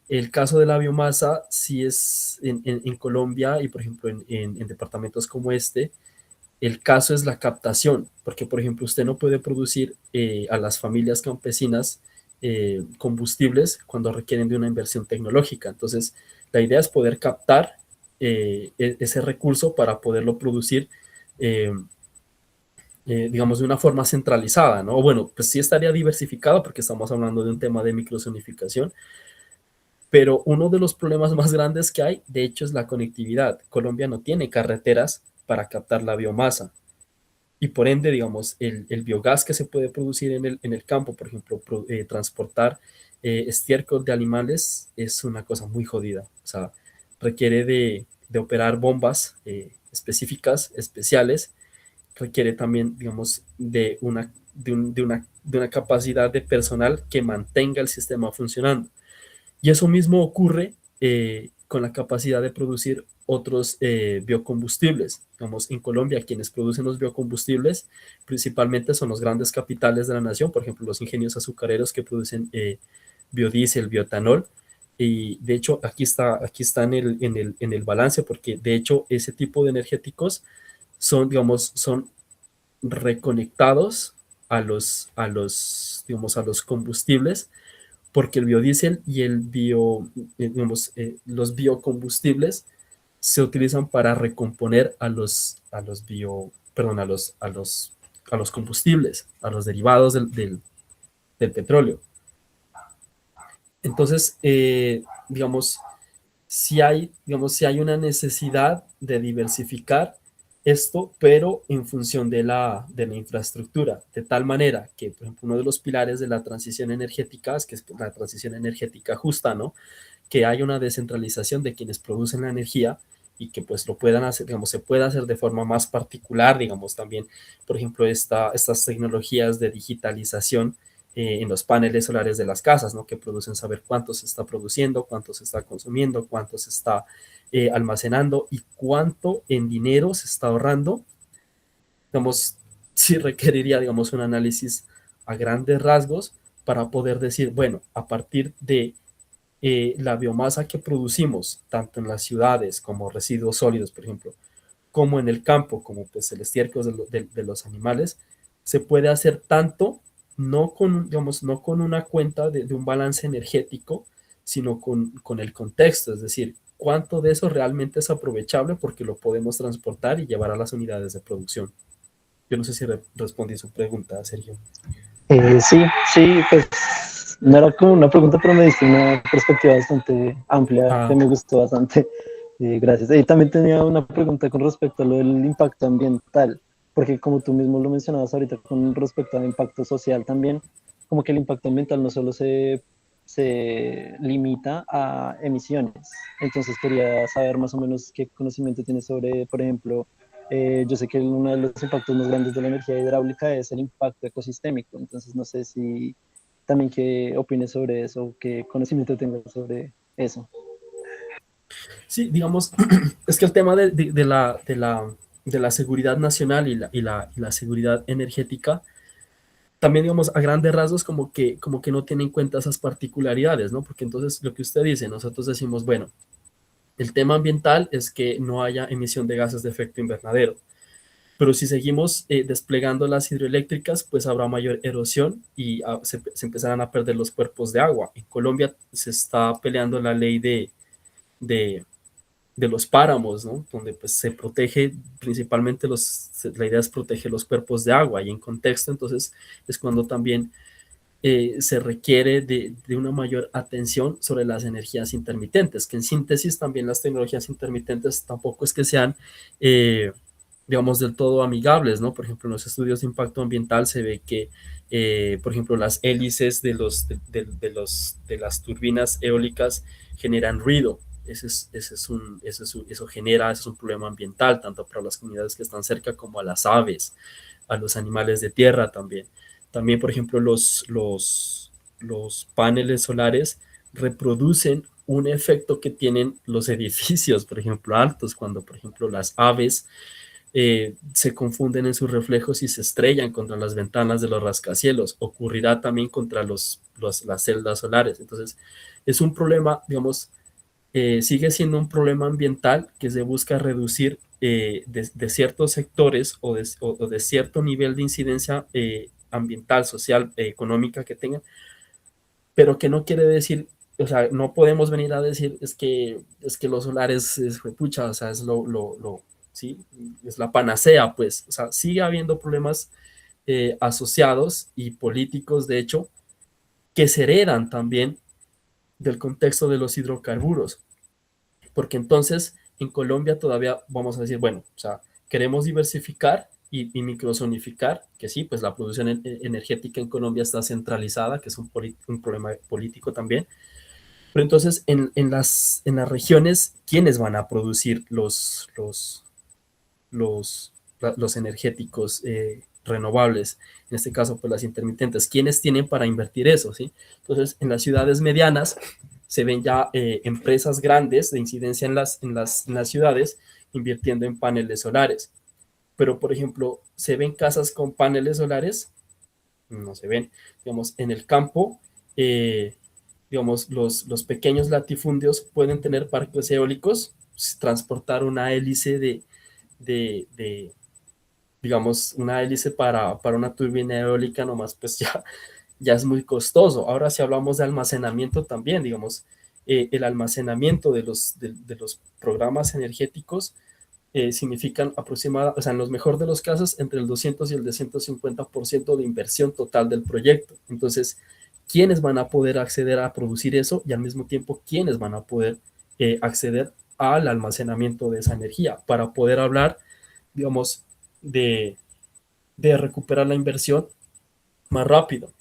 el caso de la biomasa, si es en Colombia y por ejemplo en departamentos como este, el caso es la captación, porque por ejemplo usted no puede producir a las familias campesinas combustibles cuando requieren de una inversión tecnológica. Entonces, la idea es poder captar ese recurso para poderlo producir eh, digamos, de una forma centralizada, ¿no? O bueno, pues sí estaría diversificado porque estamos hablando de un tema de microzonificación, pero uno de los problemas más grandes que hay, de hecho, es la conectividad. Colombia no tiene carreteras para captar la biomasa y por ende, digamos, el biogás que se puede producir en el campo, por ejemplo, transportar estiércol de animales es una cosa muy jodida. O sea, requiere de operar bombas específicas, especiales, requiere también, digamos, de una capacidad de personal que mantenga el sistema funcionando. Y eso mismo ocurre con la capacidad de producir otros biocombustibles. Digamos, en Colombia, quienes producen los biocombustibles principalmente son los grandes capitales de la nación, por ejemplo, los ingenios azucareros que producen biodiesel, bioetanol. Y de hecho, aquí está en el balance, porque de hecho ese tipo de energéticos son, digamos, son reconectados digamos, a los combustibles, porque el biodiesel y digamos, los biocombustibles se utilizan para recomponer perdón, a los combustibles, a los derivados del petróleo. Entonces, digamos, si hay una necesidad de diversificar esto, pero en función de la infraestructura, de tal manera que, por ejemplo, uno de los pilares de la transición energética es que es la transición energética justa, ¿no? Que haya una descentralización de quienes producen la energía y que pues lo puedan hacer, digamos, se pueda hacer de forma más particular, digamos, también, por ejemplo, estas tecnologías de digitalización en los paneles solares de las casas, ¿no? Que producen saber cuánto se está produciendo, cuánto se está consumiendo, cuánto se está almacenando y cuánto en dinero se está ahorrando. Digamos, sí requeriría, digamos, un análisis a grandes rasgos para poder decir, bueno, a partir de la biomasa que producimos, tanto en las ciudades como residuos sólidos, por ejemplo, como en el campo, como pues el estiércol de los animales, se puede hacer tanto, no con, digamos, no con una cuenta de un balance energético, sino con el contexto, es decir, cuánto de eso realmente es aprovechable porque lo podemos transportar y llevar a las unidades de producción. Yo no sé si respondí su pregunta, Sergio. Sí, sí, pues no era como una pregunta, pero me diste una perspectiva bastante amplia que Ah, me gustó bastante. Gracias. Y también tenía una pregunta con respecto a lo del impacto ambiental, porque como tú mismo lo mencionabas ahorita con respecto al impacto social también, como que el impacto ambiental no solo se limita a emisiones. Entonces quería saber más o menos qué conocimiento tienes sobre, por ejemplo, yo sé que uno de los impactos más grandes de la energía hidráulica es el impacto ecosistémico, entonces no sé si también qué opines sobre eso, qué conocimiento tengas sobre eso. sí, digamos, es que el tema de la seguridad nacional y la seguridad energética, también, digamos, a grandes rasgos, como que no tiene en cuenta esas particularidades, ¿no? Porque entonces lo que usted dice, nosotros decimos, bueno, el tema ambiental es que no haya emisión de gases de efecto invernadero, pero si seguimos desplegando las hidroeléctricas, pues habrá mayor erosión y se empezarán a perder los cuerpos de agua. En Colombia se está peleando la ley de de los páramos, ¿no? Donde pues se protege principalmente la idea es proteger los cuerpos de agua y en contexto, entonces es cuando también se requiere de una mayor atención sobre las energías intermitentes, que en síntesis también las tecnologías intermitentes tampoco es que sean, digamos, del todo amigables, ¿no? Por ejemplo, en los estudios de impacto ambiental se ve que, por ejemplo, las hélices de las turbinas eólicas generan ruido. Eso genera, eso es un problema ambiental, tanto para las comunidades que están cerca como a las aves, a los animales de tierra también. También, por ejemplo, los paneles solares reproducen un efecto que tienen los edificios, por ejemplo, altos, cuando, por ejemplo, las aves se confunden en sus reflejos y se estrellan contra las ventanas de los rascacielos. Ocurrirá también contra las celdas solares. Entonces, es un problema, digamos, sigue siendo un problema ambiental que se busca reducir de ciertos sectores o de cierto nivel de incidencia ambiental, social, económica que tengan, pero que no quiere decir, o sea, no podemos venir a decir es que los solares pucha, o sea, ¿sí? Es la panacea, pues, o sea, sigue habiendo problemas asociados y políticos, de hecho, que se heredan también del contexto de los hidrocarburos, porque entonces en Colombia todavía vamos a decir, bueno, o sea, queremos diversificar y microzonificar, que sí, pues la producción energética en Colombia está centralizada, que es un problema político también, pero entonces en las regiones, ¿quiénes van a producir los energéticos renovables? En este caso, pues las intermitentes. ¿Quiénes tienen para invertir eso? ¿Sí? Entonces, en las ciudades medianas se ven ya empresas grandes de incidencia en las ciudades invirtiendo en paneles solares. Pero, por ejemplo, ¿se ven casas con paneles solares? No se ven. Digamos, en el campo, digamos, los pequeños latifundios pueden tener parques eólicos, transportar una hélice de digamos, una hélice para una turbina eólica nomás, pues ya es muy costoso. Ahora, si hablamos de almacenamiento también, digamos, el almacenamiento de los programas energéticos significan aproximadamente, o sea, en los mejor de los casos, entre el 200 y el 250% de inversión total del proyecto. Entonces, ¿quiénes van a poder acceder a producir eso? Y al mismo tiempo, ¿quiénes van a poder acceder al almacenamiento de esa energía? Para poder hablar, digamos, de, de recuperar la inversión más rápido.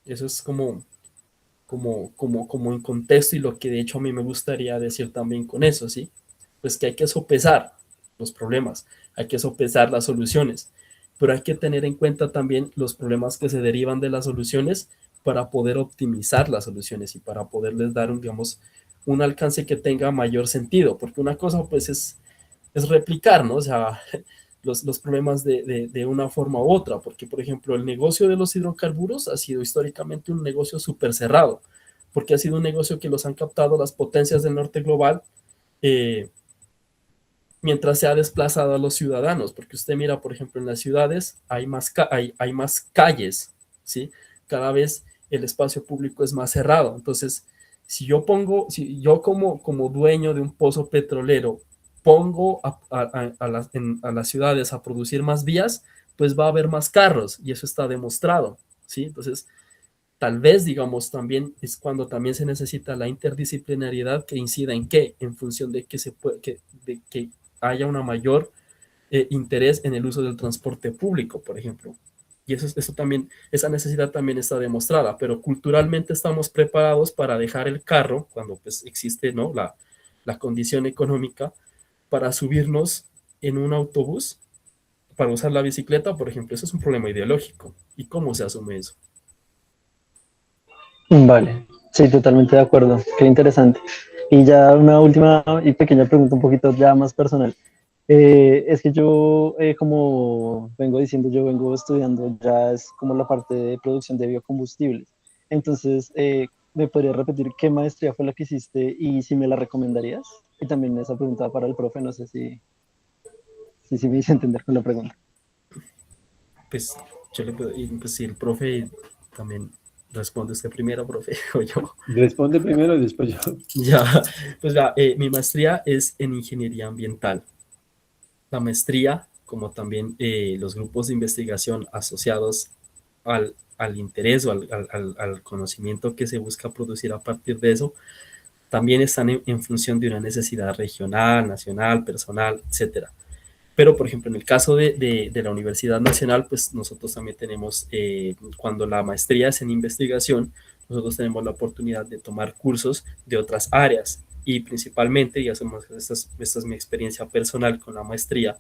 Eso es como en contexto, y lo que de hecho a mí me gustaría decir también con eso, ¿sí? Pues que hay que sopesar los problemas, hay que sopesar las soluciones, pero hay que tener en cuenta también los problemas que se derivan de las soluciones para poder optimizar las soluciones y para poderles dar, digamos, un alcance que tenga mayor sentido, porque una cosa pues es replicar, ¿no? O sea, los problemas de una forma u otra, porque por ejemplo el negocio de los hidrocarburos ha sido históricamente un negocio súper cerrado, porque ha sido un negocio que los han captado las potencias del norte global, eh, mientras se ha desplazado a los ciudadanos, porque usted mira, por ejemplo, en las ciudades hay más calles, ¿sí? Cada vez el espacio público es más cerrado, entonces si yo como dueño de un pozo petrolero pongo a las ciudades a producir más vías, pues va a haber más carros y eso está demostrado, ¿sí? Entonces, tal vez, digamos, también es cuando también se necesita la interdisciplinariedad que incida en qué, en función de que de que haya una mayor interés en el uso del transporte público, por ejemplo. Y eso también, esa necesidad también está demostrada, pero culturalmente estamos preparados para dejar el carro cuando pues existe, ¿no? la condición económica para subirnos en un autobús, para usar la bicicleta, por ejemplo. Eso es un problema ideológico. ¿Y cómo se asume eso? Vale, sí, totalmente de acuerdo. Qué interesante. Y ya una última y pequeña pregunta, un poquito ya más personal. Es que yo, como vengo diciendo, yo vengo estudiando ya es como la parte de producción de biocombustibles. Entonces, ¿me podrías repetir qué maestría fue la que hiciste y si me la recomendarías? Y también esa pregunta para el profe, no sé si me hice entender con la pregunta. Pues yo le puedo, y, pues si el profe también responde usted primero, profe, o yo. Responde primero y después yo. Ya, pues mi maestría es en ingeniería ambiental. La maestría, como también los grupos de investigación asociados al interés o al conocimiento que se busca producir a partir de eso, también están en función de una necesidad regional, nacional, personal, etcétera. Pero, por ejemplo, en el caso de la Universidad Nacional, pues nosotros también tenemos, cuando la maestría es en investigación, nosotros tenemos la oportunidad de tomar cursos de otras áreas y principalmente, y esta es mi experiencia personal con la maestría,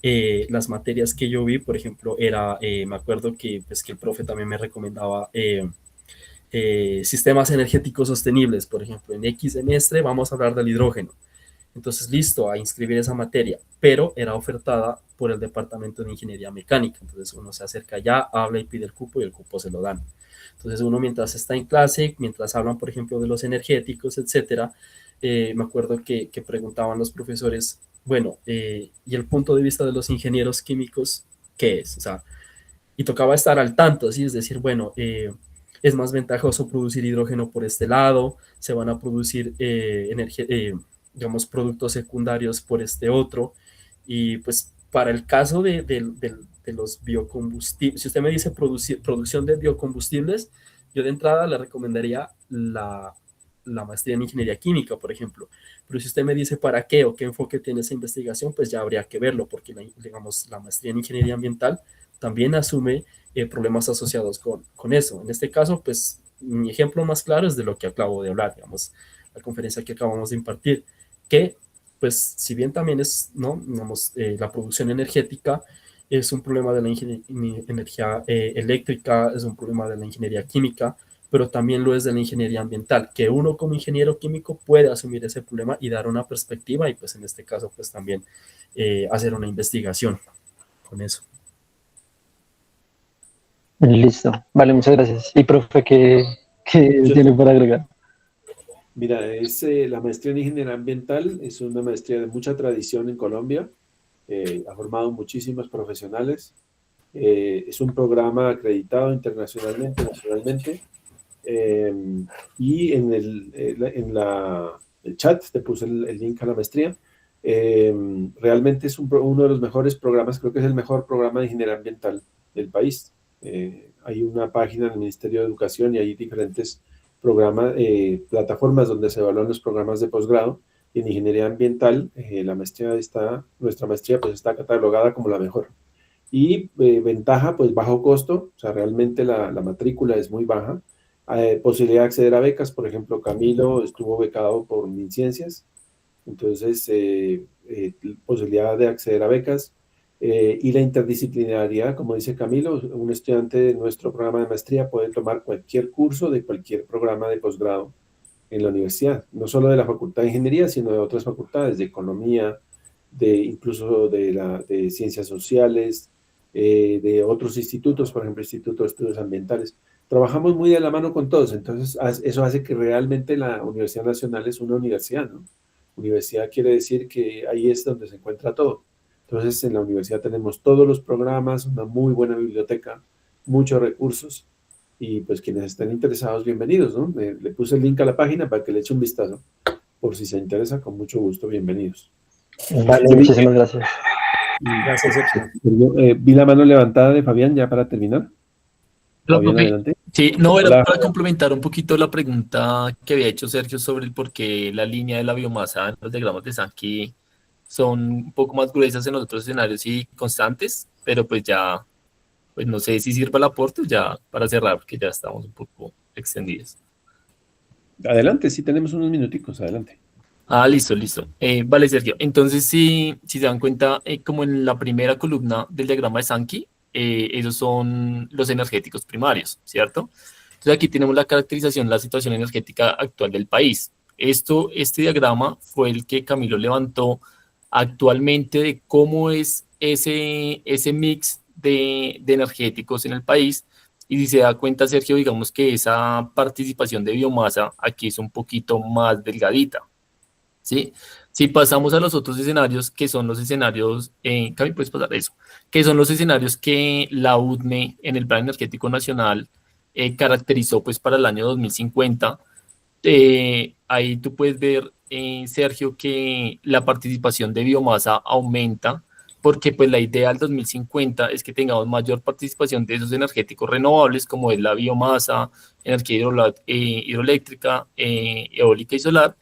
las materias que yo vi, por ejemplo, me acuerdo pues, que el profe también me recomendaba sistemas energéticos sostenibles, por ejemplo, en X semestre vamos a hablar del hidrógeno. Entonces, listo, a inscribir esa materia, pero era ofertada por el Departamento de Ingeniería Mecánica. Entonces, uno se acerca allá, habla y pide el cupo y el cupo se lo dan. Entonces, uno mientras está en clase, mientras hablan, por ejemplo, de los energéticos, etcétera, me acuerdo que preguntaban los profesores, bueno, ¿y el punto de vista de los ingenieros químicos qué es? O sea, y tocaba estar al tanto, ¿sí? Es decir, bueno, es más ventajoso producir hidrógeno por este lado, se van a producir digamos, productos secundarios por este otro, y pues para el caso de los biocombustibles, si usted me dice producción de biocombustibles, yo de entrada le recomendaría la maestría en ingeniería química, por ejemplo. Pero si usted me dice para qué o qué enfoque tiene esa investigación, pues ya habría que verlo, porque digamos, la maestría en ingeniería ambiental también asume problemas asociados con eso. En este caso, pues mi ejemplo más claro es de lo que acabo de hablar, digamos, la conferencia que acabamos de impartir, que pues si bien también es, ¿no? Digamos, la producción energética es un problema de la energía eléctrica, es un problema de la ingeniería química, pero también lo es de la ingeniería ambiental, que uno como ingeniero químico puede asumir ese problema y dar una perspectiva y pues en este caso pues también hacer una investigación con eso. Listo. Vale, muchas gracias. Y profe, ¿qué tiene para agregar? Mira, la maestría en ingeniería ambiental es una maestría de mucha tradición en Colombia. Ha formado muchísimos profesionales. Es un programa acreditado internacionalmente, nacionalmente. Y en el chat te puse el link a la maestría. Realmente es uno de los mejores programas, creo que es el mejor programa de ingeniería ambiental del país. Hay una página del Ministerio de Educación y hay diferentes programas, plataformas donde se evalúan los programas de posgrado. Y en ingeniería ambiental, nuestra maestría pues está catalogada como la mejor. Y ventaja, pues bajo costo, o sea, realmente la matrícula es muy baja. Posibilidad de acceder a becas, por ejemplo, Camilo estuvo becado por MinCiencias, entonces posibilidad de acceder a becas y la interdisciplinariedad, como dice Camilo, un estudiante de nuestro programa de maestría puede tomar cualquier curso de cualquier programa de posgrado en la universidad, no solo de la Facultad de Ingeniería, sino de otras facultades, de Economía, incluso de Ciencias Sociales, de otros institutos, por ejemplo, Instituto de Estudios Ambientales. Trabajamos muy de la mano con todos, entonces eso hace que realmente la Universidad Nacional es una universidad, ¿no? Universidad quiere decir que ahí es donde se encuentra todo. Entonces en la universidad tenemos todos los programas, una muy buena biblioteca, muchos recursos, y pues quienes estén interesados, bienvenidos, ¿no? Le puse el link a la página para que le eche un vistazo. Por si se interesa, con mucho gusto, bienvenidos. Vale, muchísimas gracias. Gracias, Sergio. Vi la mano levantada de Fabián, ya para terminar. Hola, Fabián, profe. adelante. Sí, no, era Hola. para complementar un poquito la pregunta que había hecho Sergio sobre el por qué la línea de la biomasa en los diagramas de Sankey son un poco más gruesas en los otros escenarios y constantes, pero pues ya, pues no sé si sirva el aporte ya para cerrar, porque ya estamos un poco extendidos. Adelante, sí tenemos unos minuticos, adelante. Ah, listo, listo. Vale, Sergio. Entonces, si se dan cuenta, como en la primera columna del diagrama de Sankey, esos son los energéticos primarios, ¿cierto? Entonces, aquí tenemos la caracterización de la situación energética actual del país. Este diagrama fue el que Camilo levantó actualmente de cómo es ese mix de energéticos en el país. Y si se da cuenta, Sergio, digamos que esa participación de biomasa aquí es un poquito más delgadita. ¿Sí? Si pasamos a los otros escenarios, que son los escenarios, Cami, puedes pasar eso, que son los escenarios que la UDNE en el Plan Energético Nacional caracterizó pues para el año 2050, ahí tú puedes ver, Sergio, que la participación de biomasa aumenta, porque pues la idea al 2050 es que tengamos mayor participación de esos energéticos renovables, como es la biomasa, energía hidroeléctrica, eólica y solar,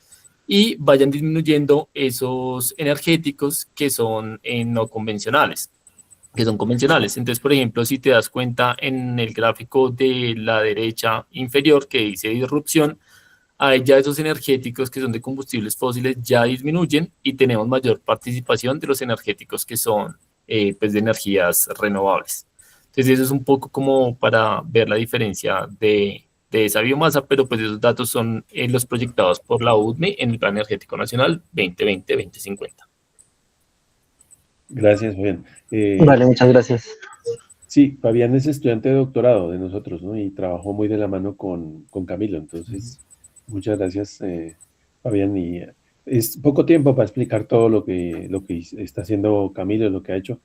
y vayan disminuyendo esos energéticos que son no convencionales, que son convencionales. Entonces, por ejemplo, si te das cuenta en el gráfico de la derecha inferior que dice disrupción, ahí ya esos energéticos que son de combustibles fósiles ya disminuyen y tenemos mayor participación de los energéticos que son pues de energías renovables. Entonces, eso es un poco como para ver la diferencia de de esa biomasa, pero pues esos datos son los proyectados por la UDME en el Plan Energético Nacional 2020-2050. Gracias, Fabián. Vale, muchas gracias. Sí, Fabián es estudiante de doctorado de nosotros, ¿no? Y trabajó muy de la mano con Camilo. Entonces, muchas gracias, Fabián. Y es poco tiempo para explicar todo lo que está haciendo Camilo, lo que ha hecho.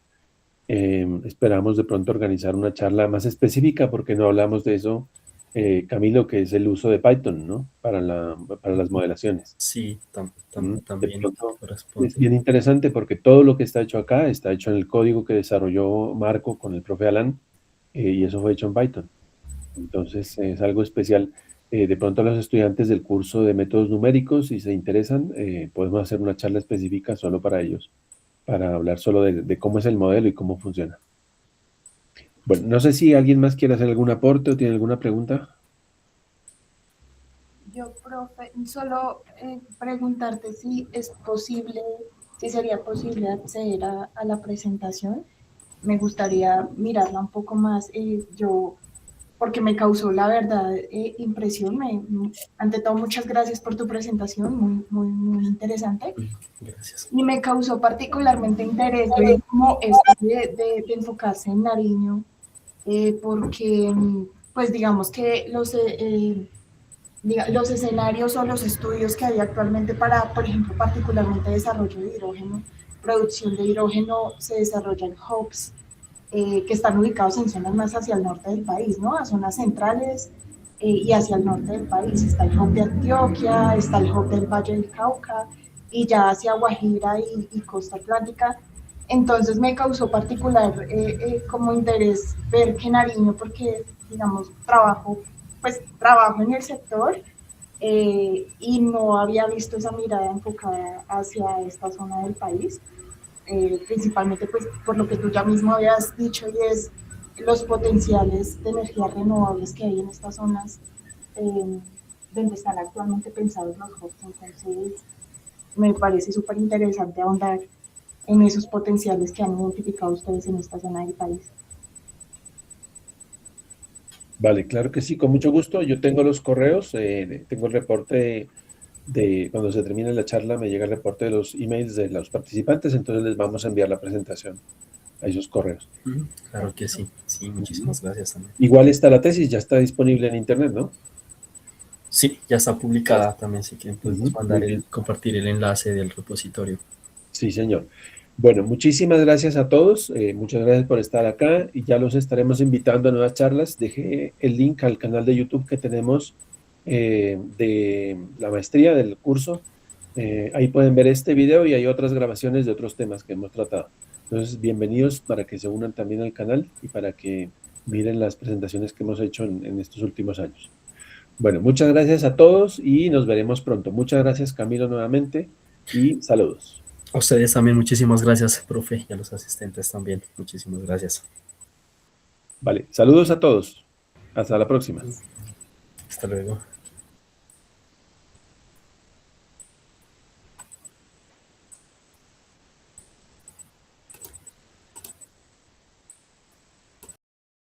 Esperamos de pronto organizar una charla más específica porque no hablamos de eso, Camilo, que es el uso de Python, ¿no? Para las modelaciones. Sí, De también pronto corresponde. es bien interesante porque todo lo que está hecho acá está hecho en el código que desarrolló Marco con el profe Alan, y eso fue hecho en Python. Entonces es algo especial. De pronto a los estudiantes del curso de métodos numéricos, si se interesan, podemos hacer una charla específica solo para ellos, para hablar solo de cómo es el modelo y cómo funciona. Bueno, no sé si alguien más quiere hacer algún aporte o tiene alguna pregunta. Yo, profe, solo preguntarte si es posible, si sería posible acceder a la presentación. Me gustaría mirarla un poco más, porque me causó la verdad impresión. Ante todo, muchas gracias por tu presentación, muy interesante. Gracias. Y me causó particularmente interés ver cómo esto de enfocarse en Nariño, porque, pues digamos que los escenarios o los estudios que hay actualmente para, por ejemplo, particularmente desarrollo de hidrógeno, producción de hidrógeno, se desarrolla en hubs que están ubicados en zonas más hacia el norte del país, ¿no? A zonas centrales y hacia el norte del país. Está el hub de Antioquia, está el hub del Valle del Cauca y ya hacia Guajira y Costa Atlántica. Entonces me causó particular como interés ver que Nariño, porque digamos trabajo en el sector y no había visto esa mirada enfocada hacia esta zona del país, principalmente pues por lo que tú ya mismo habías dicho, y es los potenciales de energías renovables que hay en estas zonas donde están actualmente pensados los hubs. Entonces me parece súper interesante ahondar en esos potenciales que han identificado ustedes en esta zona del país. Vale, claro que sí, con mucho gusto. Yo tengo los correos, tengo el reporte de cuando se termine la charla, me llega el reporte de los emails de los participantes, entonces les vamos a enviar la presentación a esos correos. Claro que sí, muchísimas gracias también. Igual está la tesis, ya está disponible en internet, ¿no? Sí, ya está publicada también, si quieren podemos Muy bien. compartir el enlace del repositorio. Sí, señor. Bueno, muchísimas gracias a todos, muchas gracias por estar acá y ya los estaremos invitando a nuevas charlas. Dejé el link al canal de YouTube que tenemos de la maestría del curso. Ahí pueden ver este video y hay otras grabaciones de otros temas que hemos tratado. Entonces, bienvenidos para que se unan también al canal y para que miren las presentaciones que hemos hecho en estos últimos años. Bueno, muchas gracias a todos y nos veremos pronto. Muchas gracias, Camilo, nuevamente, y saludos. A ustedes también muchísimas gracias, profe, y a los asistentes también. Muchísimas gracias. Vale, saludos a todos. Hasta la próxima. Hasta luego.